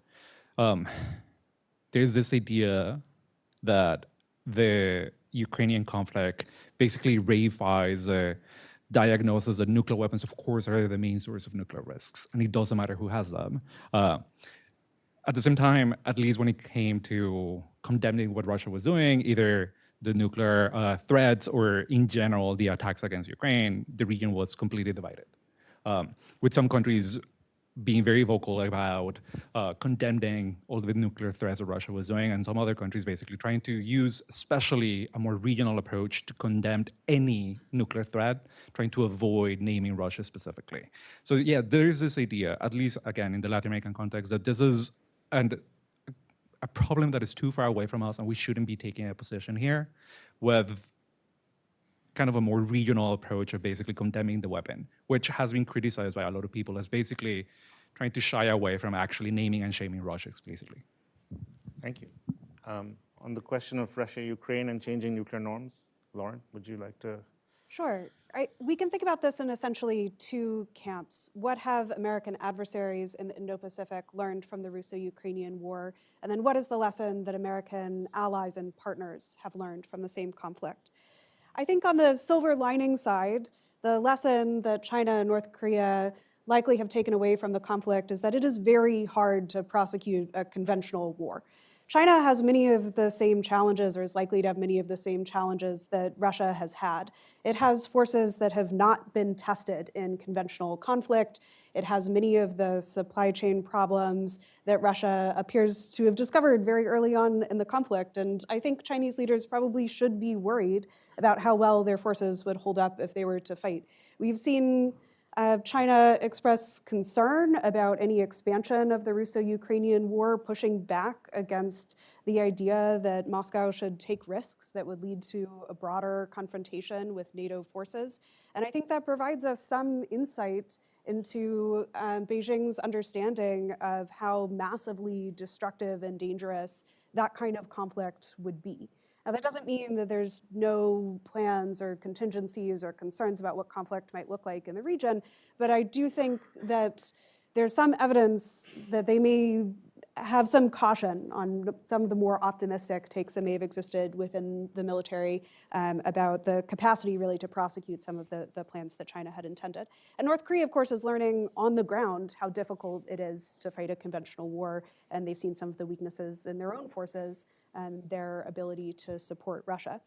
[SPEAKER 6] there's this idea that the Ukrainian conflict basically reifies the diagnosis that nuclear weapons, of course, are the main source of nuclear risks, and it doesn't matter who has them. At the same time, at least when it came to condemning what Russia was doing, either the nuclear threats or in general the attacks against Ukraine, the region was completely divided. With some countries being very vocal about condemning all the nuclear threats that Russia was doing, and some other countries basically trying to use especially a more regional approach to condemn any nuclear threat, trying to avoid naming Russia specifically. So yeah, there is this idea, at least again in the Latin American context, that this is a problem that is too far away from us and we shouldn't be taking a position here with kind of a more regional approach of basically condemning the weapon, which has been criticized by a lot of people as basically trying to shy away from actually naming and shaming Russia explicitly.
[SPEAKER 1] Thank you. On the question of Russia, Ukraine, and changing nuclear norms, Lauren, would you like to?
[SPEAKER 2] Sure. We can think about this in essentially two camps. What have American adversaries in the Indo-Pacific learned from the Russo-Ukrainian war? And then what is the lesson that American allies and partners have learned from the same conflict? I think on the silver lining side, the lesson that China and North Korea likely have taken away from the conflict is that it is very hard to prosecute a conventional war. China has many of the same challenges, or is likely to have many of the same challenges that Russia has had. It has forces that have not been tested in conventional conflict. It has many of the supply chain problems that Russia appears to have discovered very early on in the conflict. And I think Chinese leaders probably should be worried about how well their forces would hold up if they were to fight. We've seen China express concern about any expansion of the Russo-Ukrainian war, pushing back against the idea that Moscow should take risks that would lead to a broader confrontation with NATO forces. And I think that provides us some insight into Beijing's understanding of how massively destructive and dangerous that kind of conflict would be. Now, that doesn't mean that there's no plans or contingencies or concerns about what conflict might look like in the region, but I do think that there's some evidence that they may have some caution on some of the more optimistic takes that may have existed within the military about the capacity really to prosecute some of the plans that China had intended. And North Korea, of course, is learning on the ground how difficult it is to fight a conventional war, and they've seen some of the weaknesses in their own forces and their ability to support Russia.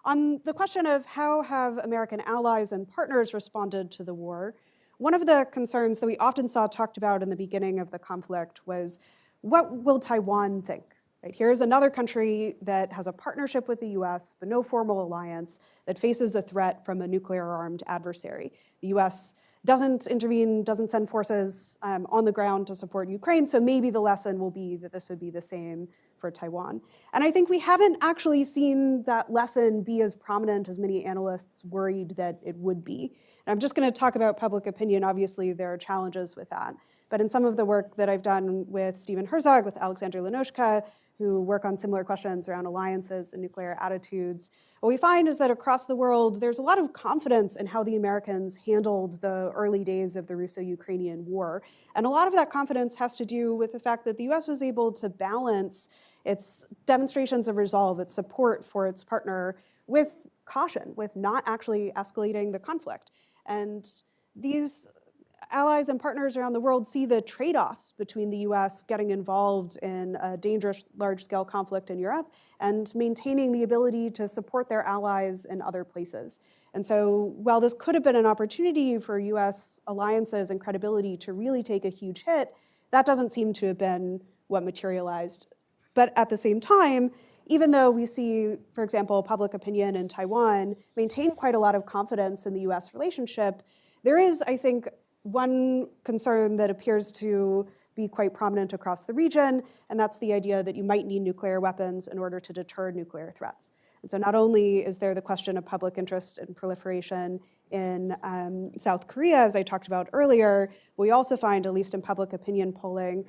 [SPEAKER 2] On the question of how have American allies and partners responded to the war, one of the concerns that we often saw talked about in the beginning of the conflict was, what will Taiwan think? Right? Here's another country that has a partnership with the US, but no formal alliance, that faces a threat from a nuclear-armed adversary. The US doesn't intervene, doesn't send forces on the ground to support Ukraine. So maybe the lesson will be that this would be the same for Taiwan. And I think we haven't actually seen that lesson be as prominent as many analysts worried that it would be. And I'm just going to talk about public opinion. Obviously, there are challenges with that. But in some of the work that I've done with Stephen Herzog, with Alexander Lenoshka, who work on similar questions around alliances and nuclear attitudes, what we find is that across the world, there's a lot of confidence in how the Americans handled the early days of the Russo-Ukrainian war. And a lot of that confidence has to do with the fact that the US was able to balance its demonstrations of resolve, its support for its partner, with caution, with not actually escalating the conflict. And these allies and partners around the world see the trade-offs between the US getting involved in a dangerous large-scale conflict in Europe and maintaining the ability to support their allies in other places. And so while this could have been an opportunity for US alliances and credibility to really take a huge hit, that doesn't seem to have been what materialized. But at the same time, even though we see, for example, public opinion in Taiwan maintain quite a lot of confidence in the US relationship, there is, I think, one concern that appears to be quite prominent across the region, and that's the idea that you might need nuclear weapons in order to deter nuclear threats. And so not only is there the question of public interest and proliferation in South Korea, as I talked about earlier, we also find, at least in public opinion polling,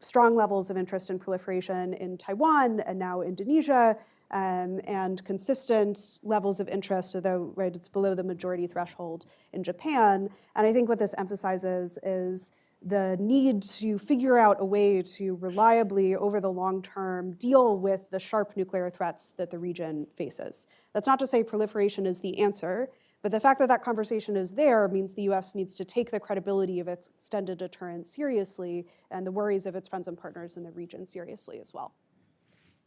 [SPEAKER 2] strong levels of interest in proliferation in Taiwan and now Indonesia, and consistent levels of interest, although right, it's below the majority threshold in Japan. And I think what this emphasizes is the need to figure out a way to reliably, over the long term, deal with the sharp nuclear threats that the region faces. That's not to say proliferation is the answer, but the fact that that conversation is there means the US needs to take the credibility of its extended deterrence seriously and the worries of its friends and partners in the region seriously as well.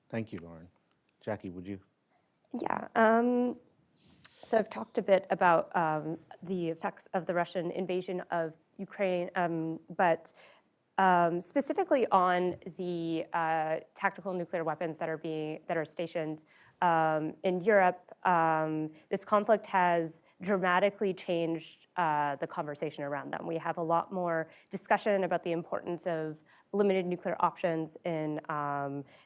[SPEAKER 1] Thank you, Lauren. Jackie, would you?
[SPEAKER 3] Yeah. So I've talked a bit about the effects of the Russian invasion of Ukraine, but specifically on the tactical nuclear weapons that are stationed in Europe. This conflict has dramatically changed the conversation around them. We have a lot more discussion about the importance of limited nuclear options in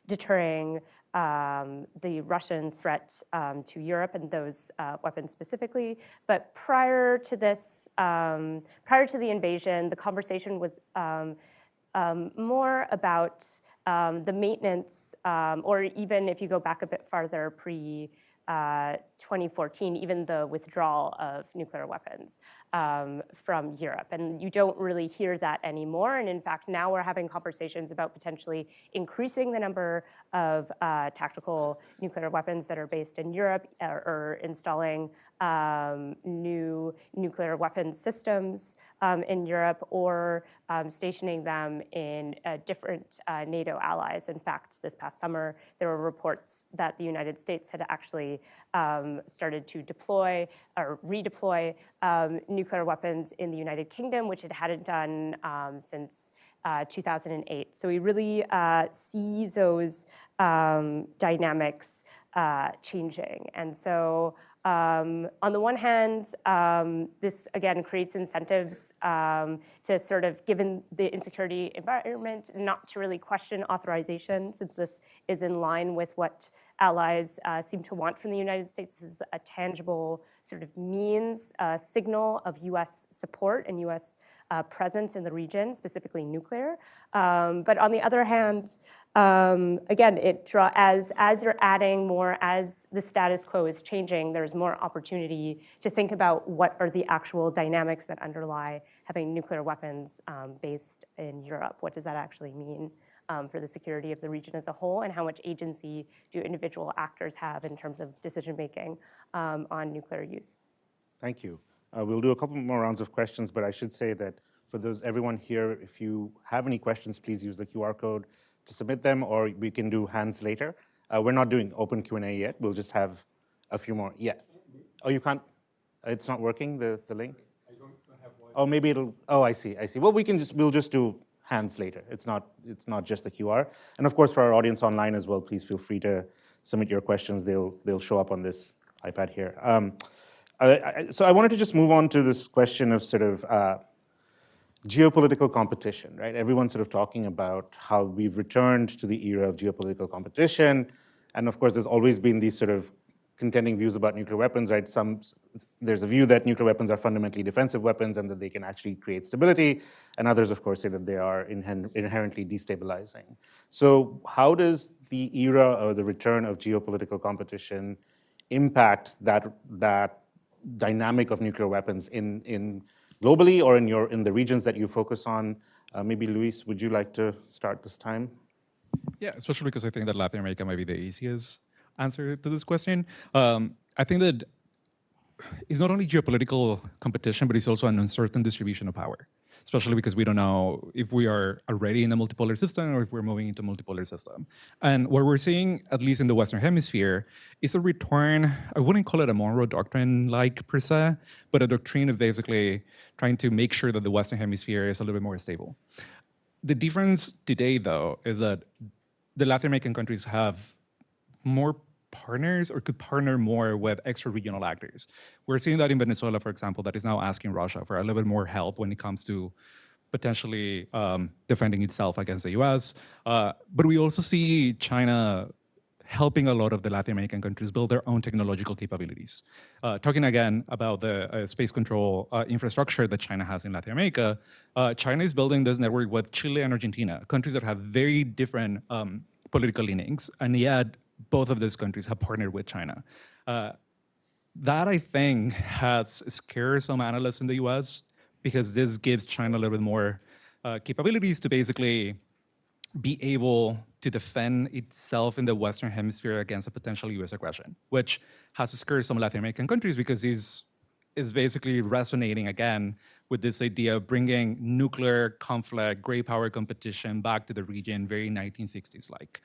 [SPEAKER 3] deterring the Russian threat to Europe and those weapons specifically. But prior to this, prior to the invasion, the conversation was more about the maintenance, or even if you go back a bit farther, pre-2014, even the withdrawal of nuclear weapons from Europe. And you don't really hear that anymore. And in fact, now we're having conversations about potentially increasing the number of tactical nuclear weapons that are based in Europe, or installing new nuclear weapons systems in Europe, or stationing them in different NATO allies. In fact, this past summer, there were reports that the United States had actually started to deploy or redeploy nuclear weapons in the United Kingdom, which it hadn't done since 2008. So we really see those dynamics changing. And so on the one hand, this again creates incentives to sort of, given the insecurity environment, not to really question authorization, since this is in line with what allies seem to want from the United States. This is a tangible sort of means, signal of US support and US presence in the region, specifically nuclear. But on the other hand, again, as you're adding more, as the status quo is changing, there's more opportunity to think about what are the actual dynamics that underlie having nuclear weapons based in Europe. What does that actually mean for the security of the region as a whole, and how much agency do individual actors have in terms of decision-making on nuclear use?
[SPEAKER 1] Thank you. We'll do a couple more rounds of questions, but I should say that for everyone here, if you have any questions, please use the QR code to submit them, or we can do hands later. We're not doing open Q&A yet. We'll just have a few more. Yeah. Oh, you can't? It's not working, the link?
[SPEAKER 5] I don't have Wi-Fi.
[SPEAKER 1] Oh, maybe it'll, oh, I see. Well, we'll just do hands later. It's not just the QR. And of course, for our audience online as well, please feel free to submit your questions. They'll show up on this iPad here. So I wanted to just move on to this question of sort of geopolitical competition, right? Everyone's sort of talking about how we've returned to the era of geopolitical competition. And of course, there's always been these sort of contending views about nuclear weapons, right? There's a view that nuclear weapons are fundamentally defensive weapons and that they can actually create stability. And others, of course, say that they are inherently destabilizing. So how does the era or the return of geopolitical competition impact that dynamic of nuclear weapons in globally or in the regions that you focus on? Maybe Luis, would you like to start this time?
[SPEAKER 6] Yeah, especially because I think that Latin America might be the easiest answer to this question. I think that it's not only geopolitical competition, but it's also an uncertain distribution of power, especially because we don't know if we are already in a multipolar system or if we're moving into a multipolar system. And what we're seeing, at least in the Western Hemisphere, is a return. I wouldn't call it a Monroe Doctrine-like per se, but a doctrine of basically trying to make sure that the Western Hemisphere is a little bit more stable. The difference today, though, is that the Latin American countries have more partners or could partner more with extra-regional actors. We're seeing that in Venezuela, for example, that is now asking Russia for a little bit more help when it comes to potentially defending itself against the US. But we also see China helping a lot of the Latin American countries build their own technological capabilities. Talking again about the space control infrastructure that China has in Latin America, China is building this network with Chile and Argentina, countries that have very different political leanings, and yet both of those countries have partnered with China. That, I think, has scared some analysts in the US because this gives China a little bit more capabilities to basically be able to defend itself in the Western Hemisphere against a potential US aggression, which has scared some Latin American countries because is basically resonating again with this idea of bringing nuclear conflict, great power competition back to the region, very 1960s-like.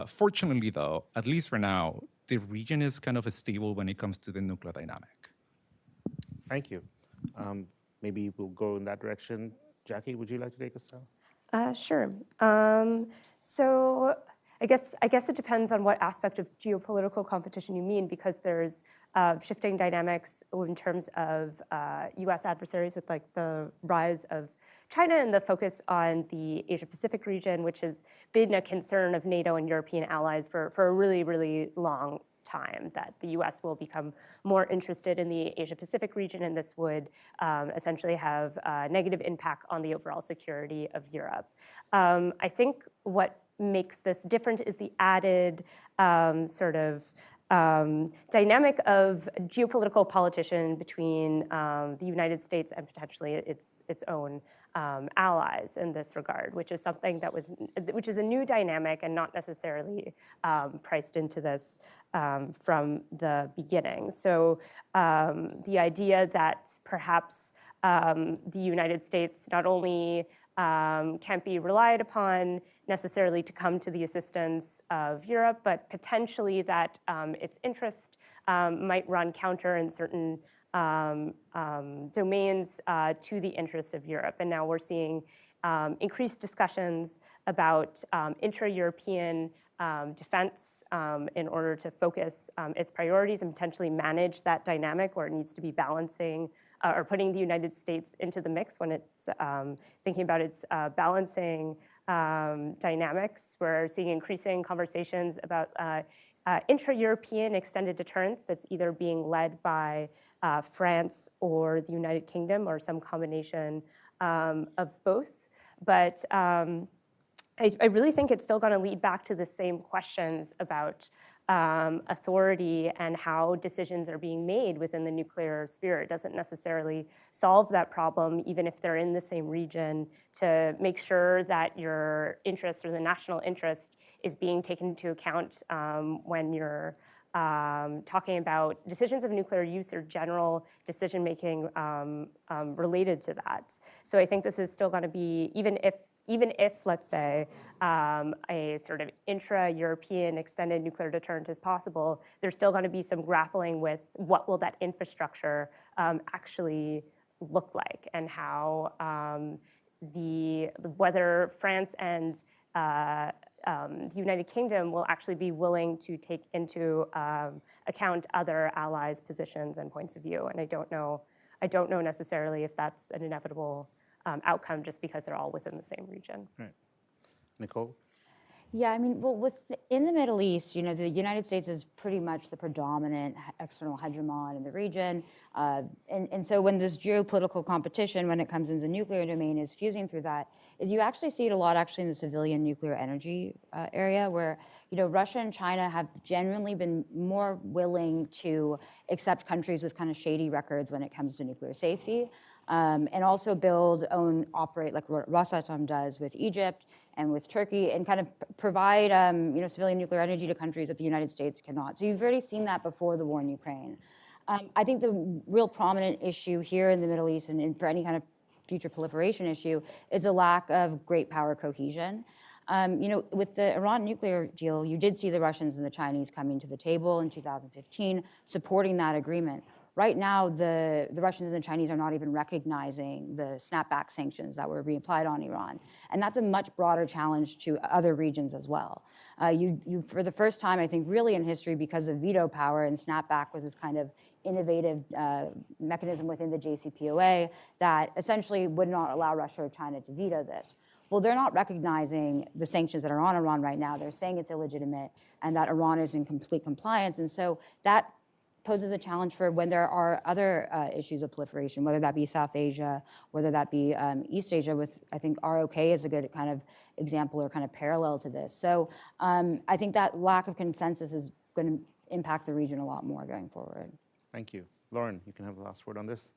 [SPEAKER 6] Fortunately, though, at least for now, the region is kind of stable when it comes to the nuclear dynamic.
[SPEAKER 1] Thank you. Maybe we'll go in that direction. Jackie, would you like to take us down?
[SPEAKER 3] Sure. So I guess it depends on what aspect of geopolitical competition you mean, because there's shifting dynamics in terms of U.S. adversaries with like the rise of China and the focus on the Asia-Pacific region, which has been a concern of NATO and European allies for a really, really long time, that the US will become more interested in the Asia-Pacific region, and this would essentially have a negative impact on the overall security of Europe. I think what makes this different is the added dynamic of geopolitical politician between the United States and potentially its own allies in this regard, which is something which is a new dynamic and not necessarily priced into this from the beginning. So the idea that perhaps the United States not only can't be relied upon necessarily to come to the assistance of Europe, but potentially that its interest might run counter in certain domains to the interests of Europe. And now we're seeing increased discussions about intra-European defense in order to focus its priorities and potentially manage that dynamic where it needs to be balancing or putting the United States into the mix when it's thinking about its balancing dynamics. We're seeing increasing conversations about intra-European extended deterrence that's either being led by France or the United Kingdom or some combination of both. But I really think it's still going to lead back to the same questions about authority and how decisions are being made within the nuclear sphere. It doesn't necessarily solve that problem, even if they're in the same region, to make sure that your interest or the national interest is being taken into account when you're talking about decisions of nuclear use or general decision-making related to that. So I think this is still going to be, even if, let's say, a sort of intra-European extended nuclear deterrent is possible, there's still going to be some grappling with what will that infrastructure actually look like, and how whether France and the United Kingdom will actually be willing to take into account other allies' positions and points of view. And I don't know necessarily if that's an inevitable outcome just because they're all within the same region.
[SPEAKER 1] Right. Nicole?
[SPEAKER 4] Yeah, I mean, well, in the Middle East, the United States is pretty much the predominant external hegemon in the region. And so when this geopolitical competition, when it comes into the nuclear domain, is fusing through that, is you actually see it a lot actually in the civilian nuclear energy area where, Russia and China have genuinely been more willing to accept countries with kind of shady records when it comes to nuclear safety. And also build, own, operate like Rosatom does with Egypt and with Turkey, and kind of provide civilian nuclear energy to countries that the United States cannot. So you've already seen that before the war in Ukraine. I think the real prominent issue here in the Middle East and for any kind of future proliferation issue is a lack of great power cohesion. With the Iran nuclear deal, you did see the Russians and the Chinese coming to the table in 2015, supporting that agreement. Right now, the Russians and the Chinese are not even recognizing the snapback sanctions that were being applied on Iran. And that's a much broader challenge to other regions as well. You for the first time, I think, really in history, because of veto power, and snapback was this kind of innovative mechanism within the JCPOA that essentially would not allow Russia or China to veto this. Well, they're not recognizing the sanctions that are on Iran right now. They're saying it's illegitimate and that Iran is in complete compliance. And so that poses a challenge for when there are other issues of proliferation, whether that be South Asia, whether that be East Asia, with, I think, ROK is a good kind of example or kind of parallel to this. So I think that lack of consensus is going to impact the region a lot more going forward.
[SPEAKER 1] Thank you. Lauren, you can have the last word on this.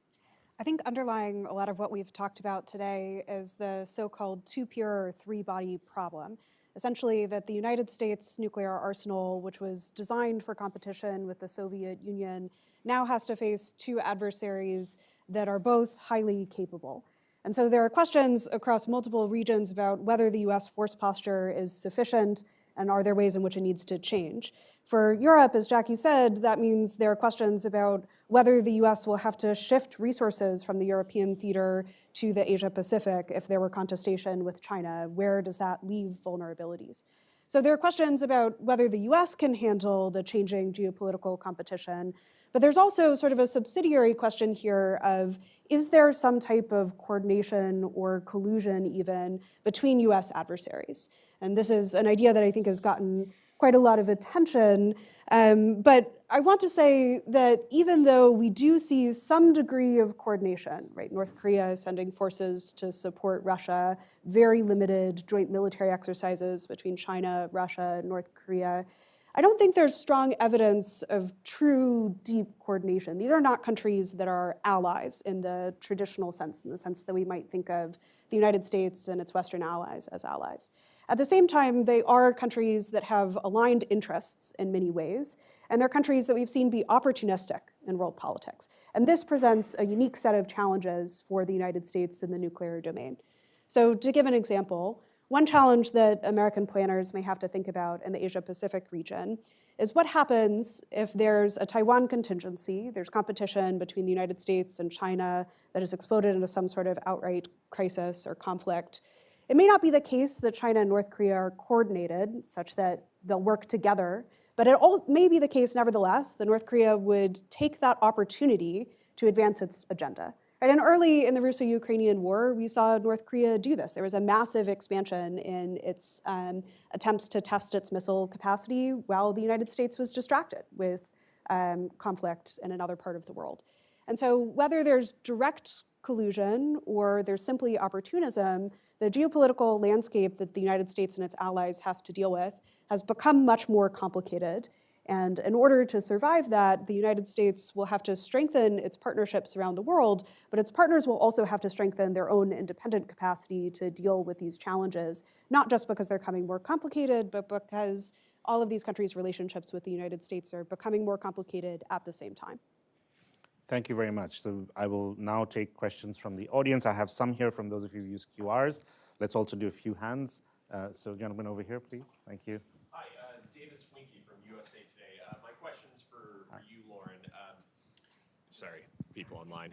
[SPEAKER 2] I think underlying a lot of what we've talked about today is the so-called two-peer or three-body problem. Essentially, that the United States nuclear arsenal, which was designed for competition with the Soviet Union, now has to face two adversaries that are both highly capable. And so there are questions across multiple regions about whether the US force posture is sufficient and are there ways in which it needs to change. For Europe, as Jackie said, that means there are questions about whether the US will have to shift resources from the European theater to the Asia-Pacific if there were contestation with China. Where does that leave vulnerabilities? So there are questions about whether the US can handle the changing geopolitical competition, but there's also sort of a subsidiary question here of, is there some type of coordination or collusion even between US adversaries? And this is an idea that I think has gotten quite a lot of attention. But I want to say that even though we do see some degree of coordination, right? North Korea is sending forces to support Russia, very limited joint military exercises between China, Russia, and North Korea. I don't think there's strong evidence of true deep coordination. These are not countries that are allies in the traditional sense, in the sense that we might think of the United States and its Western allies as allies. At the same time, they are countries that have aligned interests in many ways, and they're countries that we've seen be opportunistic in world politics. And this presents a unique set of challenges for the United States in the nuclear domain. So to give an example, one challenge that American planners may have to think about in the Asia-Pacific region is what happens if there's a Taiwan contingency, there's competition between the United States and China that has exploded into some sort of outright crisis or conflict. It may not be the case that China and North Korea are coordinated such that they'll work together, but it may be the case, nevertheless, that North Korea would take that opportunity to advance its agenda. Right, and early in the Russo-Ukrainian war, we saw North Korea do this. There was a massive expansion in its attempts to test its missile capacity while the United States was distracted with conflict in another part of the world. And so whether there's direct collusion or there's simply opportunism, the geopolitical landscape that the United States and its allies have to deal with has become much more complicated. And in order to survive that, the United States will have to strengthen its partnerships around the world, but its partners will also have to strengthen their own independent capacity to deal with these challenges, not just because they're becoming more complicated, but because all of these countries' relationships with the United States are becoming more complicated at the same time.
[SPEAKER 1] Thank you very much. So I will now take questions from the audience. I have some here from those of you who use QRs. Let's also do a few hands. So gentlemen over here, please. Thank you.
[SPEAKER 7] Hi, Davis Winky from USA Today. My question's for you, Lauren. Sorry, people online.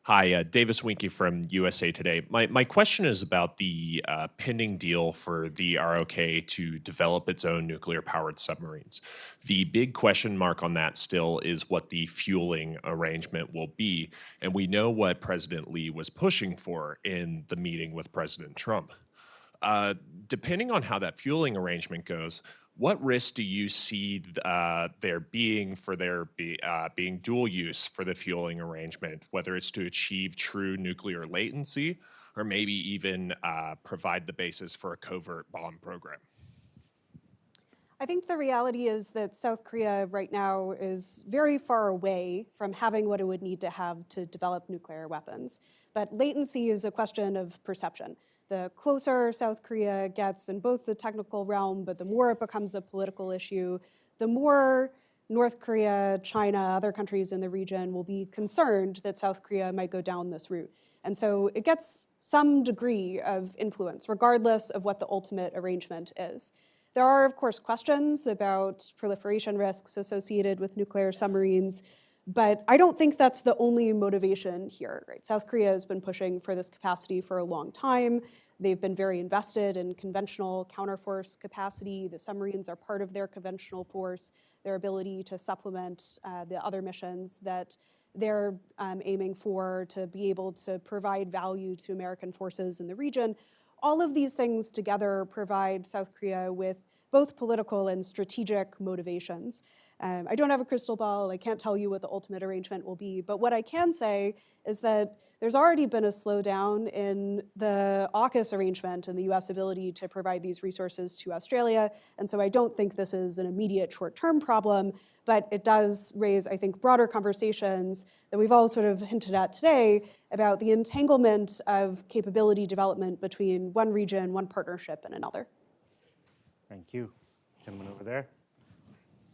[SPEAKER 7] Hi, Davis Winke from USA Today. My question is about the pending deal for the ROK to develop its own nuclear-powered submarines. The big question mark on that still is what the fueling arrangement will be, and we know what President Lee was pushing for in the meeting with President Trump. Depending on how that fueling arrangement goes, what risks do you see there being for there being dual use for the fueling arrangement, whether it's to achieve true nuclear latency or maybe even provide the basis for a covert bomb program?
[SPEAKER 2] I think the reality is that South Korea right now is very far away from having what it would need to have to develop nuclear weapons. But latency is a question of perception. The closer South Korea gets in both the technical realm, but the more it becomes a political issue, the more North Korea, China, other countries in the region will be concerned that South Korea might go down this route. And so it gets some degree of influence, regardless of what the ultimate arrangement is. There are, of course, questions about proliferation risks associated with nuclear submarines, but I don't think that's the only motivation here, right? South Korea has been pushing for this capacity for a long time. They've been very invested in conventional counterforce capacity. The submarines are part of their conventional force, their ability to supplement the other missions that they're aiming for, to be able to provide value to American forces in the region. All of these things together provide South Korea with both political and strategic motivations. I don't have a crystal ball. I can't tell you what the ultimate arrangement will be. But what I can say is that there's already been a slowdown in the AUKUS arrangement and the US ability to provide these resources to Australia. And so I don't think this is an immediate short-term problem, but it does raise, I think, broader conversations that we've all sort of hinted at today about the entanglement of capability development between one region, one partnership, and another.
[SPEAKER 1] Thank you. Gentleman over there.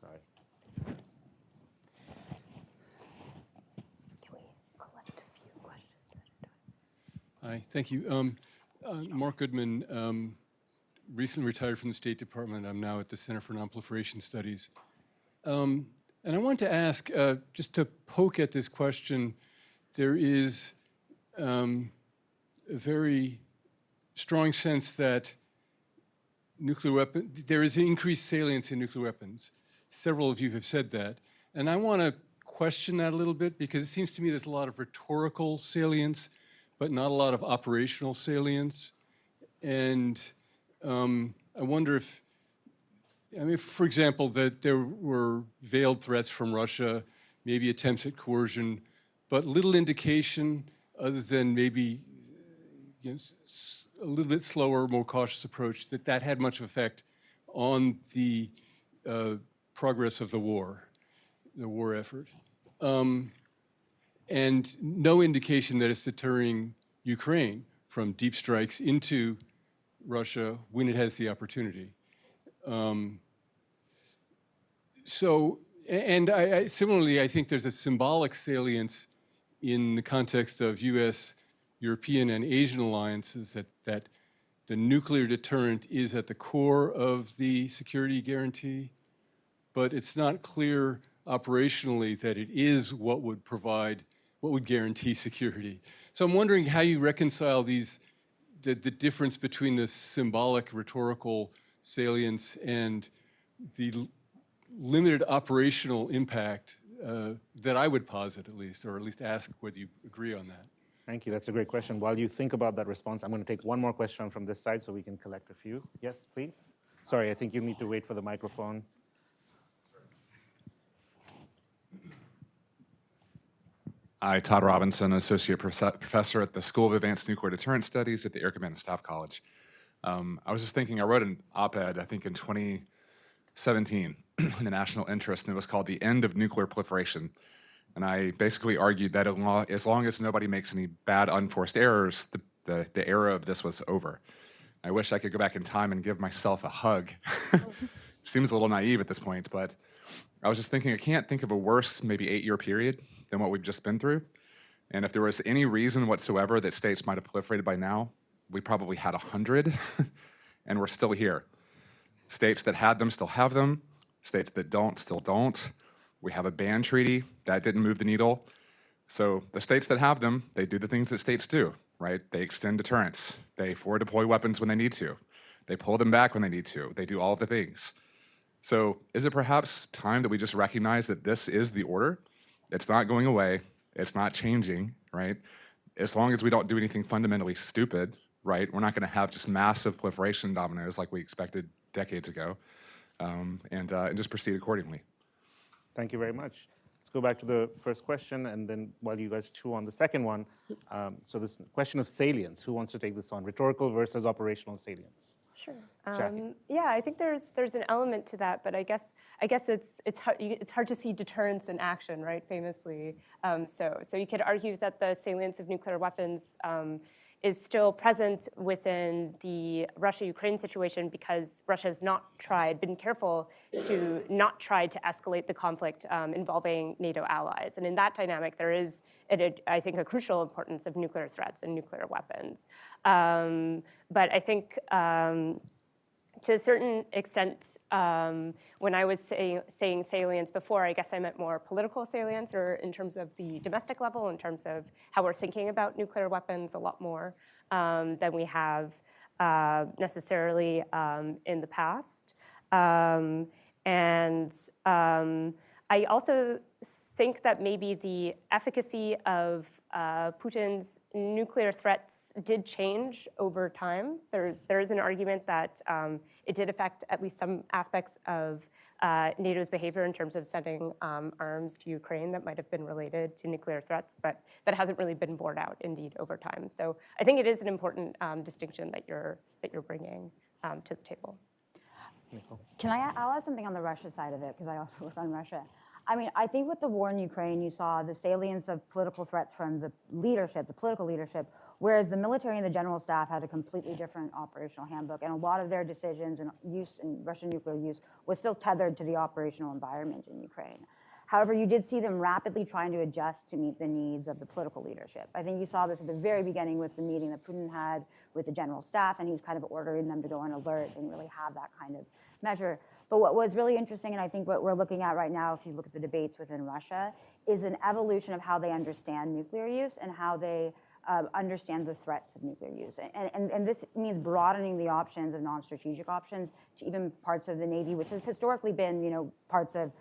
[SPEAKER 1] Sorry.
[SPEAKER 3] Can we collect a few questions?
[SPEAKER 8] Hi, thank you. Mark Goodman, recently retired from the State Department. I'm now at the Center for Non-Proliferation Studies. And I want to ask, just to poke at this question, there is a very strong sense that there is increased salience in nuclear weapons. Several of you have said that. And I want to question that a little bit because it seems to me there's a lot of rhetorical salience, but not a lot of operational salience. And I wonder if, for example, that there were veiled threats from Russia, maybe attempts at coercion, but little indication other than maybe a little bit slower, more cautious approach that had much effect on the progress of the war effort. And no indication that it's deterring Ukraine from deep strikes into Russia when it has the opportunity. Similarly, I think there's a symbolic salience in the context of US, European, and Asian alliances that the nuclear deterrent is at the core of the security guarantee, but it's not clear operationally that it is what would guarantee security. So I'm wondering how you reconcile the difference between the symbolic rhetorical salience and the limited operational impact that I would posit at least, or at least ask whether you agree on that.
[SPEAKER 1] Thank you. That's a great question. While you think about that response, I'm going to take one more question from this side so we can collect a few. Yes, please. Sorry, I think you need to wait for the microphone.
[SPEAKER 9] Hi, Todd Robinson, Associate Professor at the School of Advanced Nuclear Deterrence Studies at the Air Command and Staff College. I was just thinking, I wrote an op-ed, I think in 2017, in the National Interest, and it was called The End of Nuclear Proliferation. And I basically argued that as long as nobody makes any bad, unforced errors, the era of this was over. I wish I could go back in time and give myself a hug. Seems a little naive at this point, but I was just thinking, I can't think of a worse, maybe 8-year period than what we've just been through. And if there was any reason whatsoever that states might have proliferated by now, we probably had 100, and we're still here. States that had them still have them. States that don't still don't. We have a ban treaty that didn't move the needle. So the states that have them, they do the things that states do, right? They extend deterrence. They forward deploy weapons when they need to. They pull them back when they need to. They do all of the things. So is it perhaps time that we just recognize that this is the order? It's not going away. It's not changing, right? As long as we don't do anything fundamentally stupid, right? We're not going to have just massive proliferation dominoes like we expected decades ago, and just proceed accordingly.
[SPEAKER 1] Thank you very much. Let's go back to the first question, and then while you guys chew on the second one, so this question of salience, who wants to take this on? Rhetorical versus operational salience.
[SPEAKER 3] Sure.
[SPEAKER 1] Jackie.
[SPEAKER 3] Yeah, I think there's an element to that, but I guess it's hard to see deterrence in action, right? Famously, so you could argue that the salience of nuclear weapons is still present within the Russia-Ukraine situation because Russia has been careful to not try to escalate the conflict involving NATO allies. And in that dynamic, there is, I think, a crucial importance of nuclear threats and nuclear weapons. But I think to a certain extent, when I was saying salience before, I guess I meant more political salience, or in terms of the domestic level, in terms of how we're thinking about nuclear weapons a lot more than we have necessarily in the past. And I also think that maybe the efficacy of Putin's nuclear threats did change over time. There is an argument that it did affect at least some aspects of NATO's behavior in terms of sending arms to Ukraine that might have been related to nuclear threats, but that hasn't really been borne out, indeed, over time. So I think it is an important distinction that you're bringing to the table.
[SPEAKER 4] I'll add something on the Russia side of it, because I also work on Russia. I mean, I think with the war in Ukraine, you saw the salience of political threats from the leadership, the political leadership, whereas the military and the general staff had a completely different operational handbook, and a lot of their decisions and use in Russian nuclear use was still tethered to the operational environment in Ukraine. However, you did see them rapidly trying to adjust to meet the needs of the political leadership. I think you saw this at the very beginning with the meeting that Putin had with the general staff, and he's kind of ordering them to go on alert and really have that kind of measure. But what was really interesting, and I think what we're looking at right now, if you look at the debates within Russia, is an evolution of how they understand nuclear use and how they understand the threats of nuclear use. And this means broadening the options of non-strategic options to even parts of the Navy, which has historically been, parts of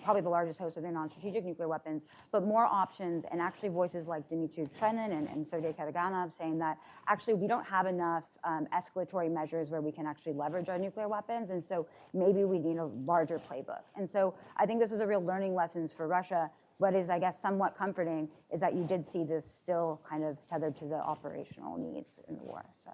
[SPEAKER 4] probably the largest host of their non-strategic nuclear weapons, but more options, and actually voices like Dmitry Trenin and Sergei Karaganov saying that actually we don't have enough escalatory measures where we can actually leverage our nuclear weapons, and so maybe we need a larger playbook. And so I think this was a real learning lessons for Russia. What is, I guess, somewhat comforting is that you did see this still kind of tethered to the operational needs in the war. So.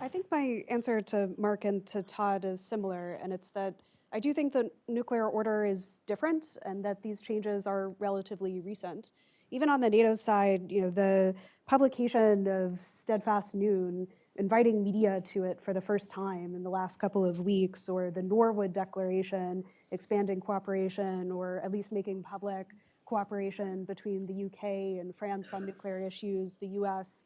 [SPEAKER 2] I think my answer to Mark and to Todd is similar, and it's that I do think the nuclear order is different and that these changes are relatively recent. Even on the NATO side, the publication of Steadfast Noon, inviting media to it for the first time in the last couple of weeks, or the Norwood Declaration expanding cooperation, or at least making public cooperation between the UK and France on nuclear issues, the US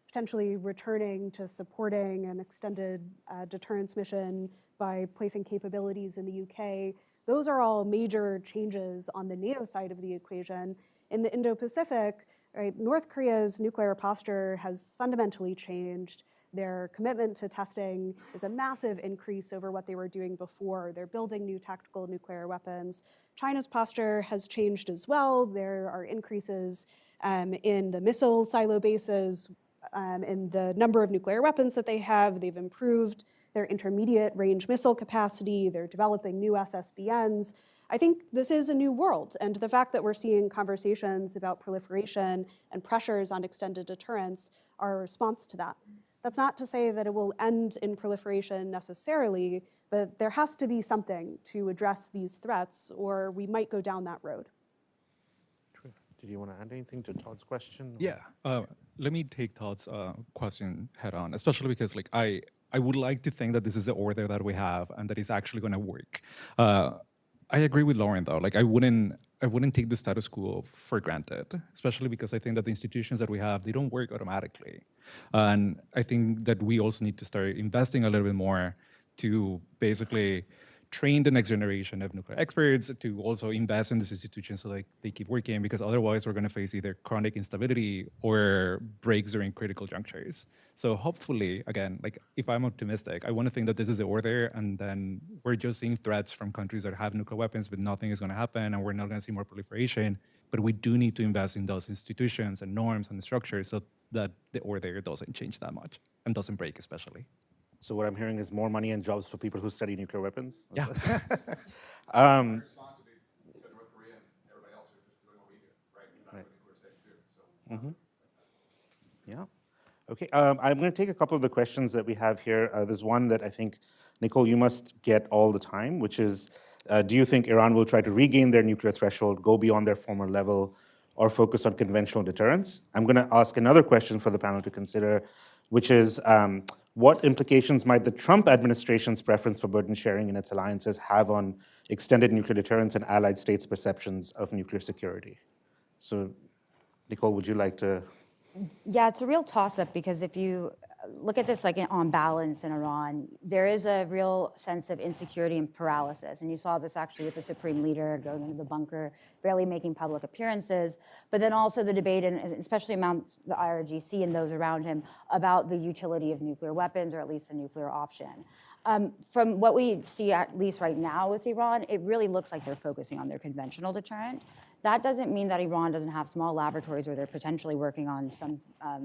[SPEAKER 2] potentially returning to supporting an extended deterrence mission by placing capabilities in the UK. Those are all major changes on the NATO side of the equation. In the Indo-Pacific, right, North Korea's nuclear posture has fundamentally changed. Their commitment to testing is a massive increase over what they were doing before. They're building new tactical nuclear weapons. China's posture has changed as well. There are increases in the missile silo bases, in the number of nuclear weapons that they have. They've improved their intermediate range missile capacity. They're developing new SSBNs. I think this is a new world, and the fact that we're seeing conversations about proliferation and pressures on extended deterrence are a response to that. That's not to say that it will end in proliferation necessarily, but there has to be something to address these threats, or we might go down that road.
[SPEAKER 1] Did you want to add anything to Todd's question?
[SPEAKER 6] Yeah, let me take Todd's question head on, especially because I would like to think that this is the order that we have and that it's actually going to work. I agree with Lauren though. I wouldn't take the status quo for granted, especially because I think that the institutions that we have, they don't work automatically. And I think that we also need to start investing a little bit more to basically train the next generation of nuclear experts, to also invest in these institutions so they keep working, because otherwise we're going to face either chronic instability or breaks during critical junctures. So hopefully, again, like if I'm optimistic, I want to think that this is the order, and then we're just seeing threats from countries that have nuclear weapons, but nothing is going to happen, and we're not going to see more proliferation. But we do need to invest in those institutions and norms and structures so that the order doesn't change that much and doesn't break, especially.
[SPEAKER 1] So what I'm hearing is more money and jobs for people who study nuclear weapons?
[SPEAKER 6] Yeah.
[SPEAKER 1] Yeah. Okay. I'm going to take a couple of the questions that we have here. There's one that I think, Nicole, you must get all the time, which is, do you think Iran will try to regain their nuclear threshold, go beyond their former level, or focus on conventional deterrence? I'm going to ask another question for the panel to consider, which is, what implications might the Trump administration's preference for burden sharing in its alliances have on extended nuclear deterrence and allied states' perceptions of nuclear security? So, Nicole, would you like to?
[SPEAKER 4] Yeah, it's a real toss-up, because if you look at this like on balance in Iran, there is a real sense of insecurity and paralysis. And you saw this actually with the supreme leader going into the bunker, barely making public appearances, but then also the debate, and especially amongst the IRGC and those around him, about the utility of nuclear weapons, or at least a nuclear option. From what we see, at least right now with Iran, it really looks like they're focusing on their conventional deterrent. That doesn't mean that Iran doesn't have small laboratories where they're potentially working on some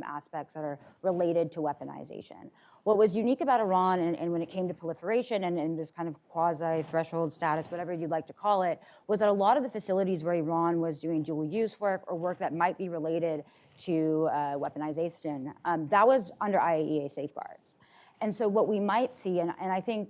[SPEAKER 4] aspects that are related to weaponization. What was unique about Iran, and when it came to proliferation and this kind of quasi-threshold status, whatever you'd like to call it, was that a lot of the facilities where Iran was doing dual-use work or work that might be related to weaponization, that was under IAEA safeguards. And so what we might see, and I think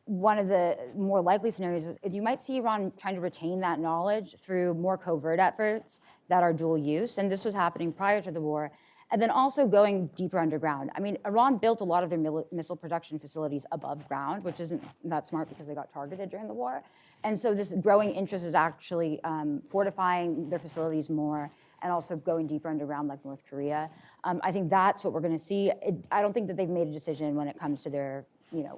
[SPEAKER 4] one of the more likely scenarios is you might see Iran trying to retain that knowledge through more covert efforts that are dual use, and this was happening prior to the war, and then also going deeper underground. I mean, Iran built a lot of their missile production facilities above ground, which isn't that smart because they got targeted during the war. And so this growing interest is actually fortifying their facilities more and also going deeper underground like North Korea. I think that's what we're gonna see. I don't think that they've made a decision when it comes to their,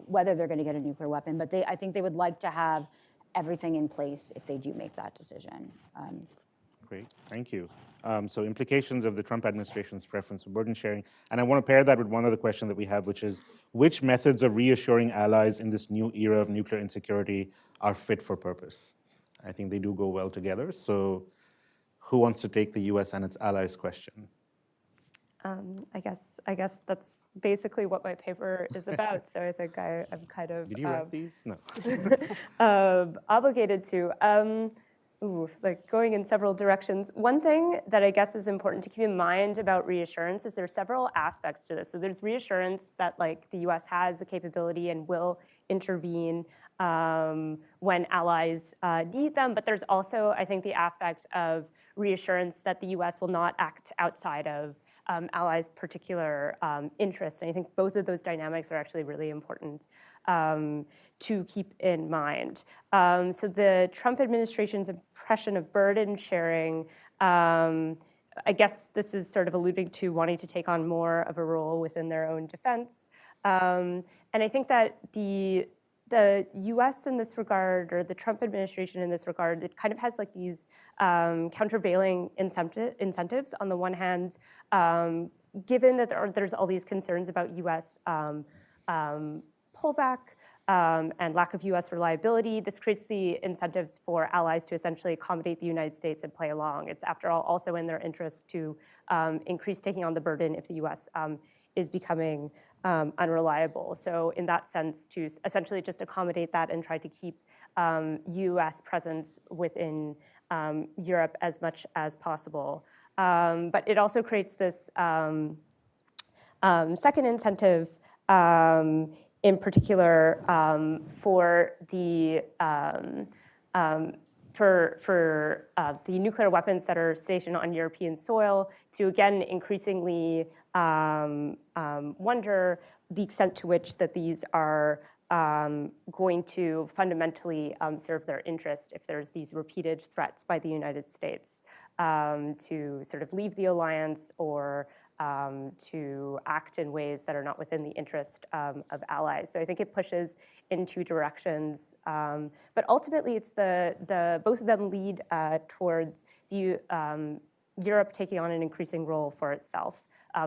[SPEAKER 4] whether they're gonna get a nuclear weapon, but I think they would like to have everything in place if they do make that decision.
[SPEAKER 1] Great, thank you. So implications of the Trump administration's preference for burden sharing. And I want to pair that with one other question that we have, which is, which methods of reassuring allies in this new era of nuclear insecurity are fit for purpose? I think they do go well together. So who wants to take the US and its allies question?
[SPEAKER 3] I guess that's basically what my paper is about. So I think I'm kind of
[SPEAKER 1] Did you write these? No.
[SPEAKER 3] obligated to. Like going in several directions. One thing that I guess is important to keep in mind about reassurance is there's several aspects to this. So there's reassurance that like the US has the capability and will intervene when allies need them, but there's also, I think, the aspect of reassurance that the US will not act outside of allies' particular interests. And I think both of those dynamics are actually really important to keep in mind. So the Trump administration's impression of burden sharing, I guess this is sort of alluding to wanting to take on more of a role within their own defense. And I think that the US in this regard, or the Trump administration in this regard, it kind of has like these countervailing incentives. On the one hand, given that there's all these concerns about US pullback and lack of US reliability, this creates the incentives for allies to essentially accommodate the United States and play along. It's, after all, also in their interest to increase taking on the burden if the US is becoming unreliable. So in that sense, to essentially just accommodate that and try to keep US presence within Europe as much as possible. But it also creates this second incentive in particular for the nuclear weapons that are stationed on European soil to, again, increasingly wonder the extent to which that these are going to fundamentally serve their interest if there's these repeated threats by the United States to sort of leave the alliance or to act in ways that are not within the interest of allies. So I think it pushes in two directions, but ultimately it's both of them lead towards Europe taking on an increasing role for itself,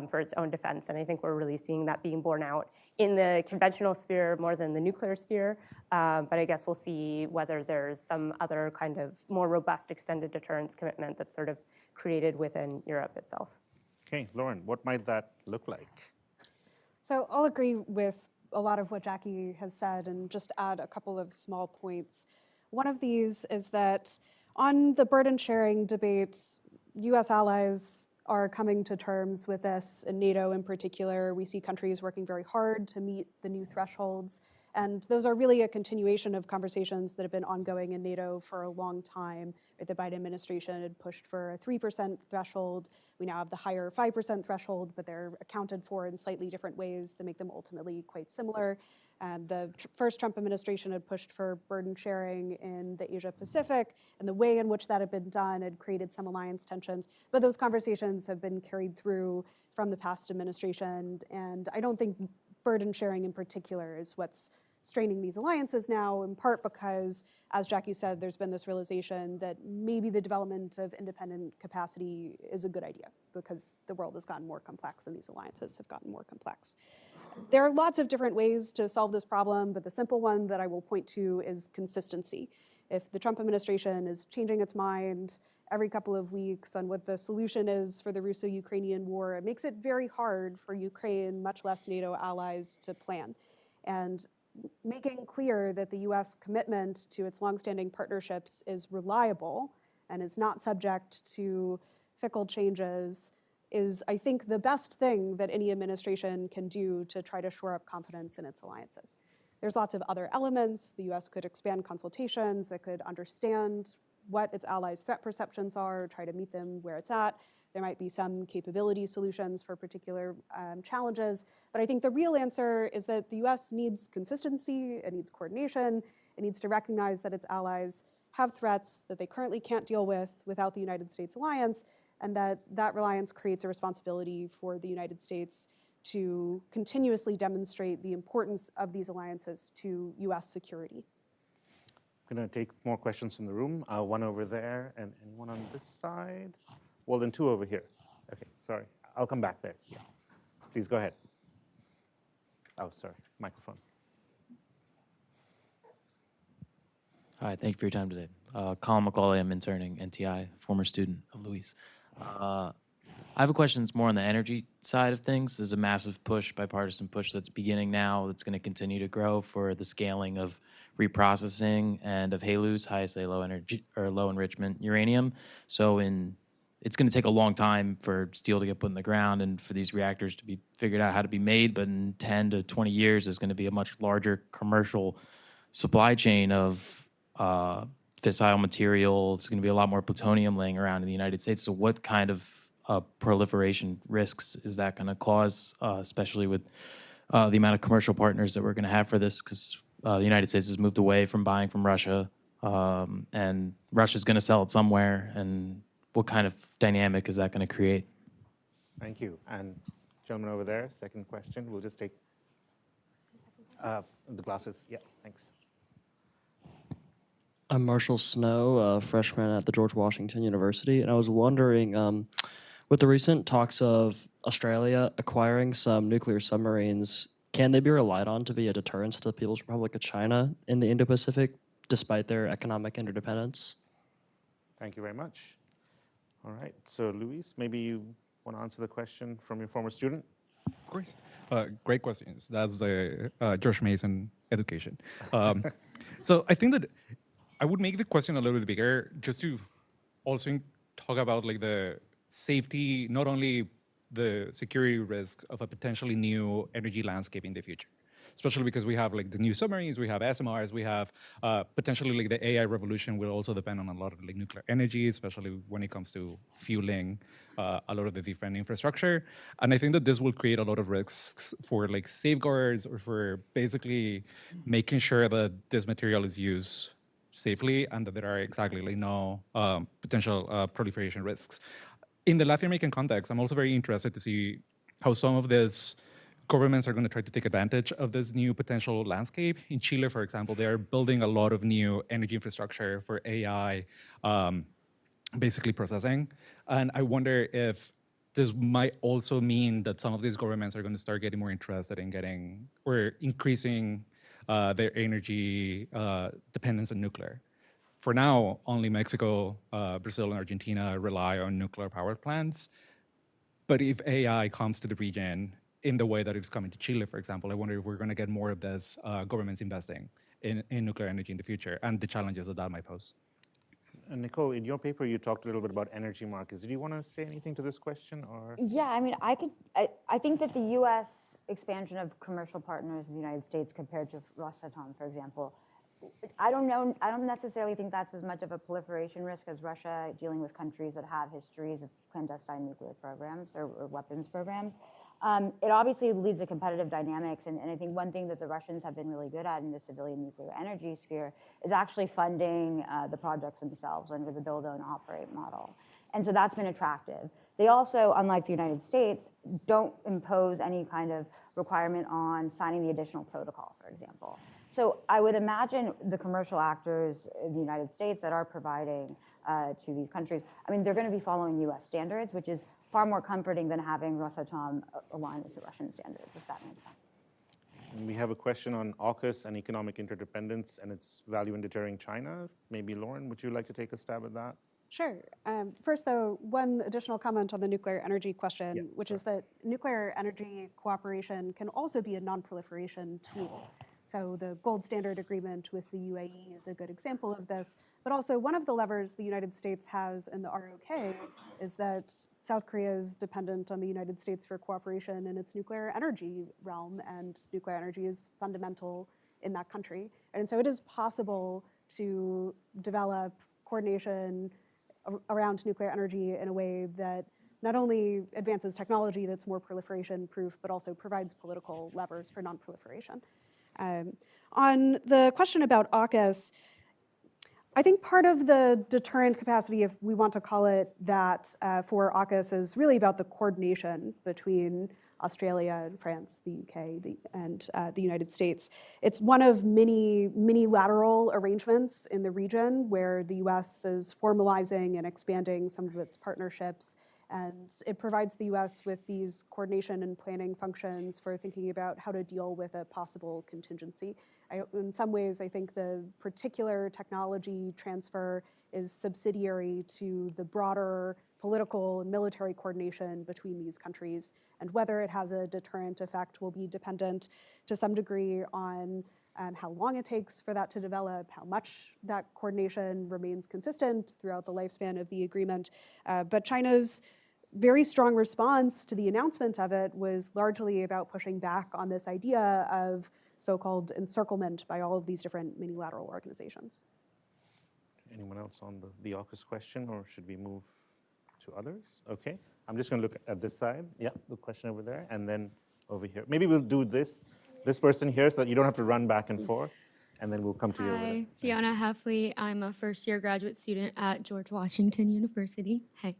[SPEAKER 3] for its own defense, and I think we're really seeing that being borne out in the conventional sphere more than the nuclear sphere, but I guess we'll see whether there's some other kind of more robust extended deterrence commitment that's sort of created within Europe itself.
[SPEAKER 1] Okay, Lauren, what might that look like?
[SPEAKER 2] So I'll agree with a lot of what Jackie has said and just add a couple of small points. One of these is that on the burden sharing debates, US allies are coming to terms with this, and NATO in particular. We see countries working very hard to meet the new thresholds, and those are really a continuation of conversations that have been ongoing in NATO for a long time. The Biden administration had pushed for a 3% threshold. We now have the higher 5% threshold, but they're accounted for in slightly different ways that make them ultimately quite similar. The first Trump administration had pushed for burden sharing in the Asia-Pacific, and the way in which that had been done had created some alliance tensions. But those conversations have been carried through from the past administration, and I don't think burden sharing in particular is what's straining these alliances now, in part because, as Jackie said, there's been this realization that maybe the development of independent capacity is a good idea because the world has gotten more complex and these alliances have gotten more complex. There are lots of different ways to solve this problem, but the simple one that I will point to is consistency. If the Trump administration is changing its mind every couple of weeks on what the solution is for the Russo-Ukrainian war, it makes it very hard for Ukraine, much less NATO allies, to plan. And making clear that the US commitment to its longstanding partnerships is reliable and is not subject to fickle changes is, I think, the best thing that any administration can do to try to shore up confidence in its alliances. There's lots of other elements. The US could expand consultations. It could understand what its allies' threat perceptions are, try to meet them where it's at. There might be some capability solutions for particular challenges. But I think the real answer is that the US needs consistency, it needs coordination, it needs to recognize that its allies have threats that they currently can't deal with without the United States alliance, and that reliance creates a responsibility for the United States to continuously demonstrate the importance of these alliances to US security.
[SPEAKER 1] I'm going to take more questions from the room. One over there and one on this side. Well, then two over here. Okay, sorry. I'll come back there. Yeah. Please go ahead. Oh, sorry. Microphone.
[SPEAKER 10] Hi, thank you for your time today. Colin McCauley, I'm interning, NTI, former student of Louise. I have a question that's more on the energy side of things. There's a massive push, bipartisan push that's beginning now that's going to continue to grow for the scaling of reprocessing and of HALEUs, high assay low energy or low enrichment uranium. So it's going to take a long time for steel to get put in the ground and for these reactors to be figured out how to be made, but in 10 to 20 years, there's going to be a much larger commercial supply chain of fissile material. It's going to be a lot more plutonium laying around in the United States. So what kind of proliferation risks is that going to cause, especially with the amount of commercial partners that we're going to have for this? Because the United States has moved away from buying from Russia, and Russia's going to sell it somewhere, and what kind of dynamic is that going to create?
[SPEAKER 1] Thank you. And gentleman over there, second question. We'll just take the glasses. Yeah, thanks.
[SPEAKER 11] I'm Marshall Snow, a freshman at the George Washington University, and I was wondering, with the recent talks of Australia acquiring some nuclear submarines, can they be relied on to be a deterrence to the People's Republic of China in the Indo-Pacific, despite their economic interdependence?
[SPEAKER 1] Thank you very much. All right, so Luis, maybe you want to answer the question from your former student?
[SPEAKER 6] Of course. Great questions. That's George Mason education. So I think that I would make the question a little bit bigger, just to also talk about like the safety, not only the security risk of a potentially new energy landscape in the future, especially because we have like the new submarines, we have SMRs, we have potentially like the AI revolution will also depend on a lot of like nuclear energy, especially when it comes to fueling a lot of the different infrastructure. And I think that this will create a lot of risks for like safeguards or for basically making sure that this material is used safely and that there are exactly like no potential proliferation risks. in the Latin American context, I'm also very interested to see how some of these governments are going to try to take advantage of this new potential landscape. In Chile, for example, they're building a lot of new energy infrastructure for AI, basically processing. And I wonder if this might also mean that some of these governments are going to start getting more interested in getting or increasing their energy dependence on nuclear. For now, only Mexico, Brazil, and Argentina rely on nuclear power plants. But if AI comes to the region in the way that it's coming to Chile, for example, I wonder if we're going to get more of this governments investing in nuclear energy in the future and the challenges that might pose.
[SPEAKER 1] And Nicole, in your paper, you talked a little bit about energy markets. Did you want to say anything to this question, or?
[SPEAKER 4] Yeah, I mean, I think that the U.S. expansion of commercial partners in the United States compared to Rosatom, for example, I don't necessarily think that's as much of a proliferation risk as Russia dealing with countries that have histories of clandestine nuclear programs or weapons programs. It obviously leads to competitive dynamics, and I think one thing that the Russians have been really good at in the civilian nuclear energy sphere is actually funding the projects themselves under the build, own, operate model. And so that's been attractive. They also, unlike the United States, don't impose any kind of requirement on signing the additional protocol, for example. So I would imagine the commercial actors in the United States that are providing to these countries, I mean, they're going to be following US standards, which is far more comforting than having Rosatom align with the Russian standards, if that makes sense.
[SPEAKER 1] And we have a question on AUKUS and economic interdependence and its value in deterring China. Maybe Lauren, would you like to take a stab at that?
[SPEAKER 2] Sure. First, though, one additional comment on the nuclear energy question, which is that nuclear energy cooperation can also be a non-proliferation tool. So the gold standard agreement with the UAE is a good example of this. But also one of the levers the United States has in the ROK is that South Korea is dependent on the United States for cooperation in its nuclear energy realm, and nuclear energy is fundamental in that country. And so it is possible to develop coordination around nuclear energy in a way that not only advances technology that's more proliferation proof, but also provides political levers for non-proliferation. On the question about AUKUS, I think part of the deterrent capacity, if we want to call it that, for AUKUS is really about the coordination between Australia and France, the UK, and the United States. It's one of many lateral arrangements in the region where the US is formalizing and expanding some of its partnerships. And it provides the US with these coordination and planning functions for thinking about how to deal with a possible contingency. In some ways, I think the particular technology transfer is subsidiary to the broader political and military coordination between these countries. And whether it has a deterrent effect will be dependent to some degree on how long it takes for that to develop, how much that coordination remains consistent throughout the lifespan of the agreement. But China's very strong response to the announcement of it was largely about pushing back on this idea of so-called encirclement by all of these different minilateral organizations.
[SPEAKER 1] Anyone else on the AUKUS question, or should we move to others? Okay, I'm just going to look at this side. Yeah, the question over there, and then over here. Maybe we'll do this person here so that you don't have to run back and forth, and then we'll come to you over there.
[SPEAKER 12] Hi, Fiona Heffley. I'm a first-year graduate student at George Washington University. Hey.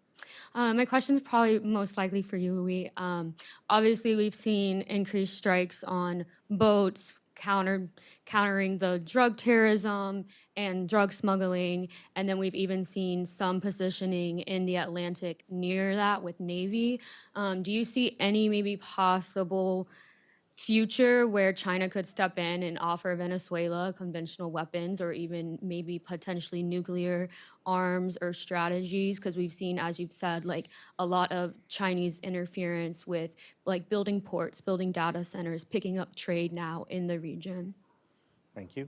[SPEAKER 12] My question is probably most likely for you, Louis. Obviously, we've seen increased strikes on boats, countering the drug terrorism and drug smuggling, and then we've even seen some positioning in the Atlantic near that with Navy. Do you see any maybe possible future where China could step in and offer Venezuela conventional weapons or even maybe potentially nuclear arms or strategies? Because we've seen, as you've said, like a lot of Chinese interference with like building ports, building data centers, picking up trade now in the region.
[SPEAKER 1] Thank you.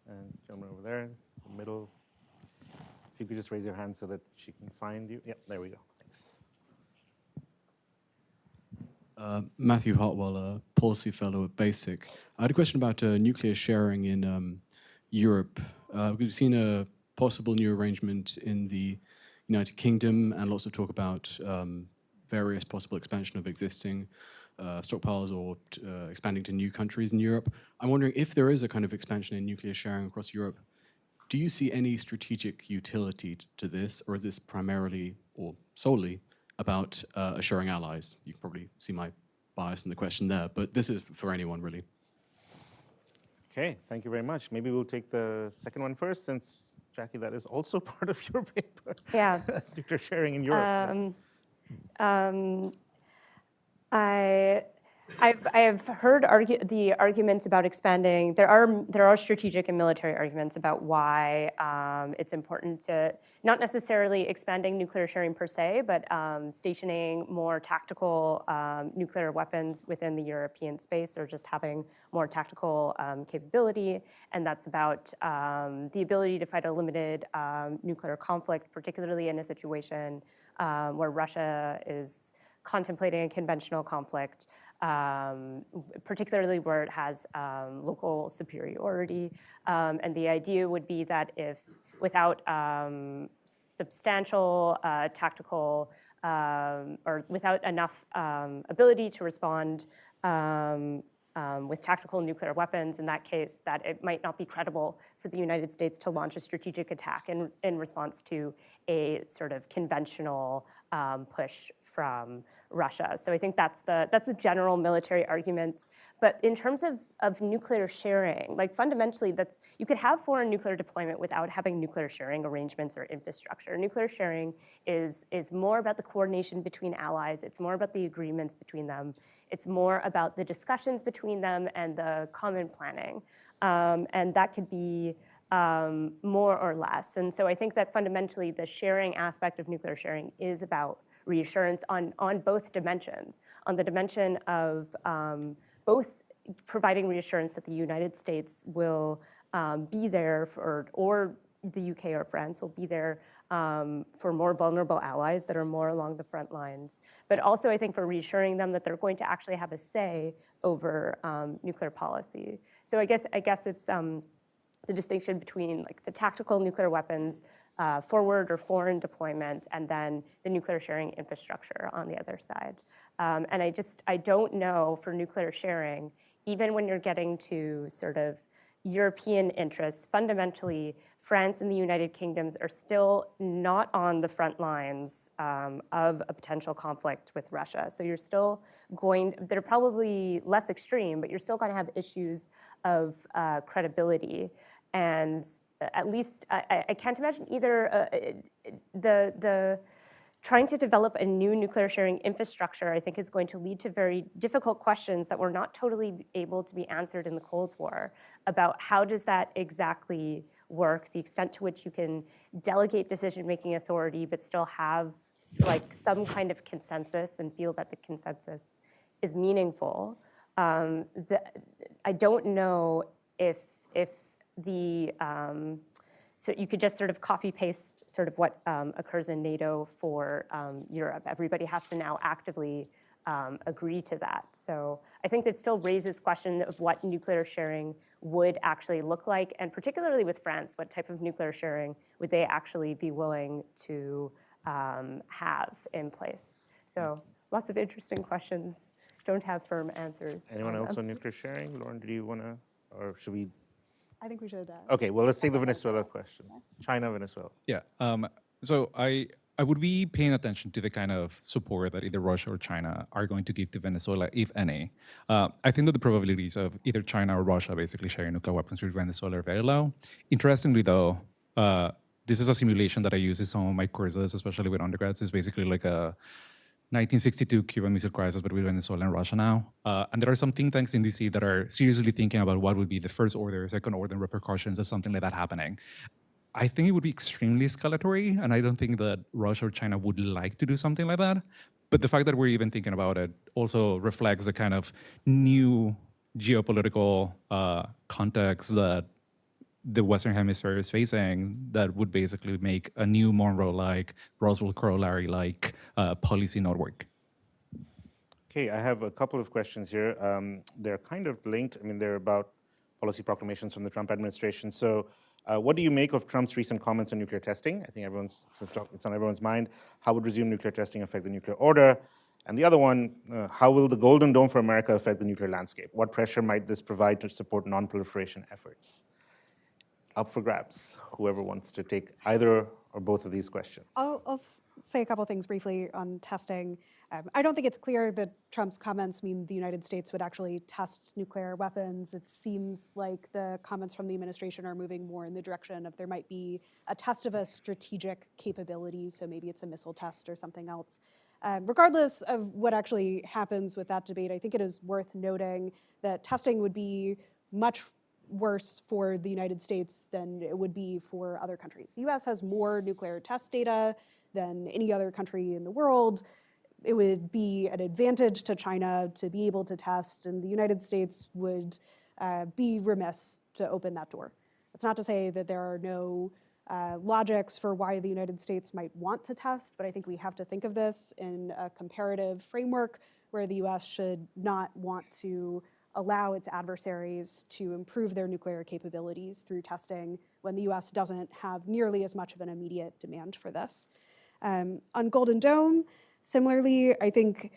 [SPEAKER 1] And gentleman over there, the middle. If you could just raise your hand so that she can find you. Yep, there we go. Thanks.
[SPEAKER 13] Matthew Hartwell, a policy fellow at BASIC. I had a question about nuclear sharing in Europe. We've seen a possible new arrangement in the United Kingdom and lots of talk about various possible expansion of existing stockpiles or expanding to new countries in Europe. I'm wondering if there is a kind of expansion in nuclear sharing across Europe, Do you see any strategic utility to this, or is this primarily or solely about assuring allies? You can probably see my bias in the question there, but this is for anyone really.
[SPEAKER 1] Okay, thank you very much. Maybe we'll take the second one first, since, Jackie, that is also part of your paper.
[SPEAKER 3] Yeah.
[SPEAKER 1] Nuclear sharing in Europe.
[SPEAKER 3] I have heard the arguments about expanding. There are strategic and military arguments about why it's important to not necessarily expanding nuclear sharing per se, but stationing more tactical nuclear weapons within the European space, or just having more tactical capability. And that's about the ability to fight a limited nuclear conflict, particularly in a situation where Russia is contemplating a conventional conflict, particularly where it has local superiority. And the idea would be that if without substantial tactical or without enough ability to respond with tactical nuclear weapons, in that case, that it might not be credible for the United States to launch a strategic attack in response to a sort of conventional push from Russia. So I think that's the general military argument. But in terms of nuclear sharing, like fundamentally, you could have foreign nuclear deployment without having nuclear sharing arrangements or infrastructure. Nuclear sharing is more about the coordination between allies. It's more about the agreements between them. It's more about the discussions between them and the common planning. And that could be more or less. And so I think that fundamentally the sharing aspect of nuclear sharing is about reassurance on both dimensions, on the dimension of both providing reassurance that the United States will be there for, or the UK or France will be there for more vulnerable allies that are more along the front lines, but also I think for reassuring them that they're going to actually have a say over nuclear policy. So I guess it's the distinction between like the tactical nuclear weapons, forward or foreign deployment, and then the nuclear sharing infrastructure on the other side. And I don't know for nuclear sharing, even when you're getting to sort of European interests, fundamentally, France and the United Kingdoms are still not on the front lines of a potential conflict with Russia. So you're still they're probably less extreme, but you're still going to have issues of credibility. And at least I can't imagine either the trying to develop a new nuclear sharing infrastructure, I think, is going to lead to very difficult questions that were not totally able to be answered in the Cold War about how does that exactly work, the extent to which you can delegate decision-making authority but still have like some kind of consensus and feel that the consensus is meaningful. I don't know if the so you could just sort of copy-paste sort of what occurs in NATO for Europe. Everybody has to now actively agree to that. So I think that still raises question of what nuclear sharing would actually look like, and particularly with France, what type of nuclear sharing would they actually be willing to have in place? So lots of interesting questions, don't have firm answers.
[SPEAKER 1] Anyone else on nuclear sharing? Lauren, do you want to, or should we?
[SPEAKER 2] I think we should.
[SPEAKER 1] Okay, well, let's take the Venezuela question. China, Venezuela.
[SPEAKER 6] Yeah. So I would be paying attention to the kind of support that either Russia or China are going to give to Venezuela, if any. I think that the probabilities of either China or Russia basically sharing nuclear weapons with Venezuela are very low. Interestingly, though, this is a simulation that I use in some of my courses, especially with undergrads. It's basically like a 1962 Cuban Missile Crisis, but with Venezuela and Russia now. And there are some think tanks in DC that are seriously thinking about what would be the first order, second order repercussions of something like that happening. I think it would be extremely escalatory, and I don't think that Russia or China would like to do something like that. But the fact that we're even thinking about it also reflects the kind of new geopolitical context that the Western Hemisphere is facing that would basically make a new Monroe-like, Roswell corollary-like policy not work.
[SPEAKER 1] Okay, I have a couple of questions here. They're kind of linked. I mean, they're about policy proclamations from the Trump administration. So what do you make of Trump's recent comments on nuclear testing? I think it's on everyone's mind. How would resume nuclear testing affect the nuclear order? And the other one, how will the Golden Dome for America affect the nuclear landscape? What pressure might this provide to support non-proliferation efforts? up for grabs. Whoever wants to take either or both of these questions.
[SPEAKER 2] I'll say a couple things briefly on testing. I don't think it's clear that Trump's comments mean the United States would actually test nuclear weapons. It seems like the comments from the administration are moving more in the direction of there might be a test of a strategic capability, so maybe it's a missile test or something else. Regardless of what actually happens with that debate, I think it is worth noting that testing would be much worse for the United States than it would be for other countries. The US has more nuclear test data than any other country in the world. It would be an advantage to China to be able to test, and the United States would be remiss to open that door. That's not to say that there are no logics for why the United States might want to test, but I think we have to think of this in a comparative framework where the US should not want to allow its adversaries to improve their nuclear capabilities through testing when the US doesn't have nearly as much of an immediate demand for this. On Golden Dome, similarly, I think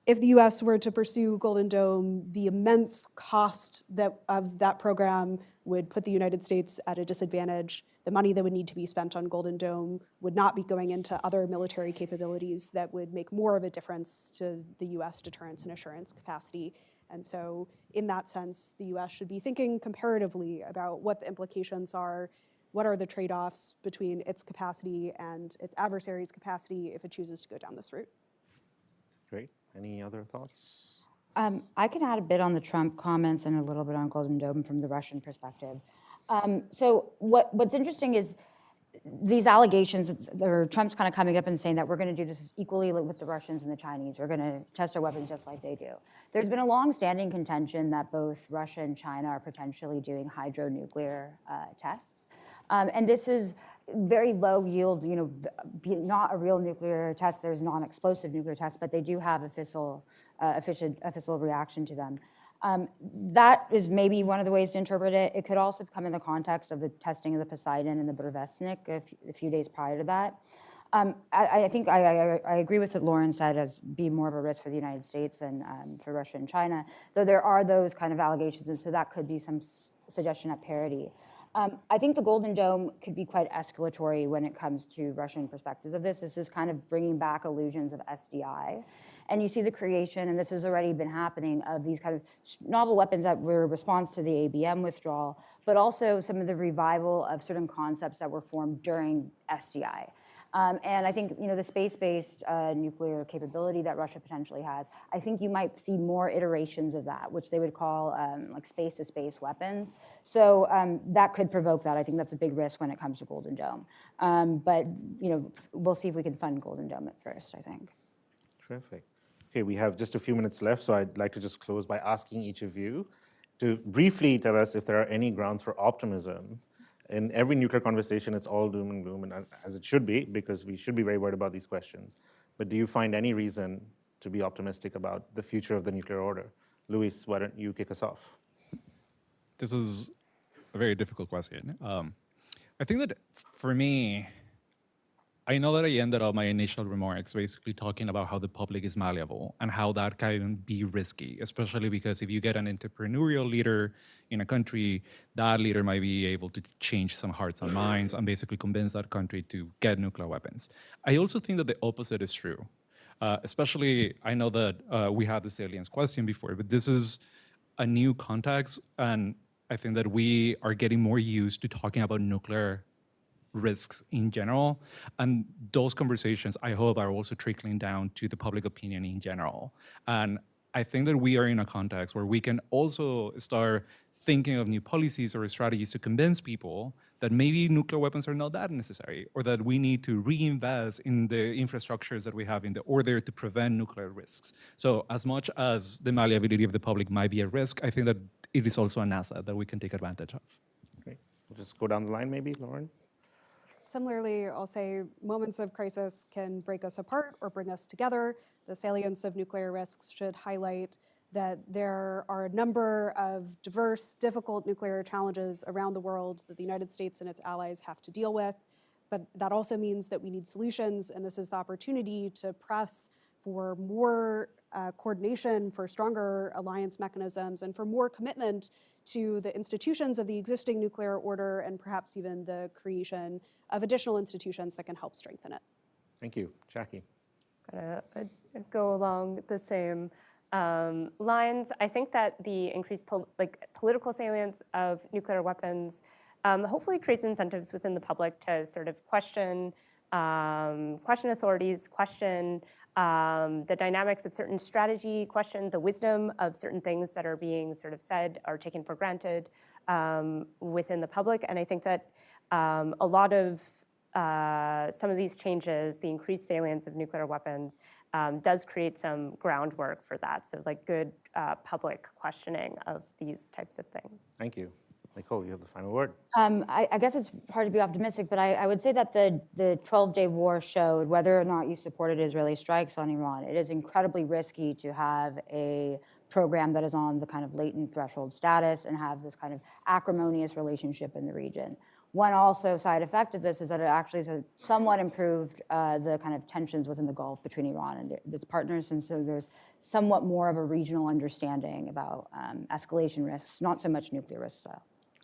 [SPEAKER 2] if the US were to pursue Golden Dome, the immense cost of that program would put the United States at a disadvantage. The money that would need to be spent on Golden Dome would not be going into other military capabilities that would make more of a difference to the US deterrence and assurance capacity. And so in that sense, the US should be thinking comparatively about what the implications are, what are the trade-offs between its capacity and its adversary's capacity if it chooses to go down this route.
[SPEAKER 1] Great. Any other thoughts?
[SPEAKER 4] I can add a bit on the Trump comments and a little bit on Golden Dome from the Russian perspective. So what's interesting is these allegations, Trump's kind of coming up and saying that we're going to do this equally with the Russians and the Chinese. We're going to test our weapons just like they do. There's been a long-standing contention that both Russia and China are potentially doing hydronuclear tests. And this is very low yield, not a real nuclear test. There's non-explosive nuclear tests, but they do have a fissile reaction to them. That is maybe one of the ways to interpret it. It could also come in the context of the testing of the Poseidon and the Burevestnik a few days prior to that. I think I agree with what Lauren said as being more of a risk for the United States than for Russia and China, though there are those kind of allegations, and so that could be some suggestion at parity. I think the Golden Dome could be quite escalatory when it comes to Russian perspectives of this. This is kind of bringing back illusions of SDI. And you see the creation, and this has already been happening, of these kind of novel weapons that were a response to the ABM withdrawal, but also some of the revival of certain concepts that were formed during SDI. And I think the space-based nuclear capability that Russia potentially has, I think you might see more iterations of that, which they would call like space-to-space weapons. So that could provoke that. I think that's a big risk when it comes to Golden Dome. But we'll see if we can fund Golden Dome at first, I think.
[SPEAKER 1] Terrific. Okay, we have just a few minutes left, so I'd like to just close by asking each of you to briefly tell us if there are any grounds for optimism. In every nuclear conversation, it's all doom and gloom, and as it should be, because we should be very worried about these questions. But do you find any reason to be optimistic about the future of the nuclear order? Luis, why don't you kick us off?
[SPEAKER 6] This is a very difficult question. I think that for me, I know that I ended up my initial remarks basically talking about how the public is malleable and how that can be risky, especially because if you get an entrepreneurial leader in a country, that leader might be able to change some hearts and minds and basically convince that country to get nuclear weapons. I also think that the opposite is true. Especially, I know that we had the Salience question before, but this is a new context, and I think that we are getting more used to talking about nuclear risks in general, and those conversations, I hope, are also trickling down to the public opinion in general. And I think that we are in a context where we can also start thinking of new policies or strategies to convince people that maybe nuclear weapons are not that necessary, or that we need to reinvest in the infrastructures that we have in the order to prevent nuclear risks. So as much as the malleability of the public might be a risk, I think that it is also an asset that we can take advantage of.
[SPEAKER 1] Great. We'll just go down the line maybe, Lauren.
[SPEAKER 2] Similarly, I'll say moments of crisis can break us apart or bring us together. The salience of nuclear risks should highlight that there are a number of diverse, difficult nuclear challenges around the world that the United States and its allies have to deal with. But that also means that we need solutions, and this is the opportunity to press for more coordination, for stronger alliance mechanisms, and for more commitment to the institutions of the existing nuclear order, and perhaps even the creation of additional institutions that can help strengthen it.
[SPEAKER 1] Thank you. Jackie.
[SPEAKER 3] Gonna go along the same lines. I think that the increased political salience of nuclear weapons hopefully creates incentives within the public to sort of question authorities, question the dynamics of certain strategy, question the wisdom of certain things that are being sort of said or taken for granted within the public. And I think that a lot of some of these changes, the increased salience of nuclear weapons, does create some groundwork for that. So like good public questioning of these types of things.
[SPEAKER 1] Thank you. Nicole, you have the final word.
[SPEAKER 4] I guess it's hard to be optimistic, but I would say that the 12-day war showed whether or not you supported Israeli strikes on Iran, it is incredibly risky to have a program that is on the kind of latent threshold status and have this kind of acrimonious relationship in the region. One also side effect of this is that it actually has somewhat improved the kind of tensions within the Gulf between Iran and its partners, and so there's somewhat more of a regional understanding about escalation risks, not so much nuclear risks.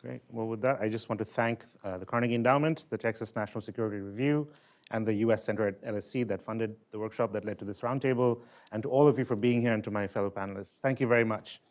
[SPEAKER 1] Great. Well, with that, I just want to thank the Carnegie Endowment, the Texas National Security Review, and the U.S. Center at LSC that funded the workshop that led to this roundtable, and to all of you for being here, and to my fellow panelists. Thank you very much.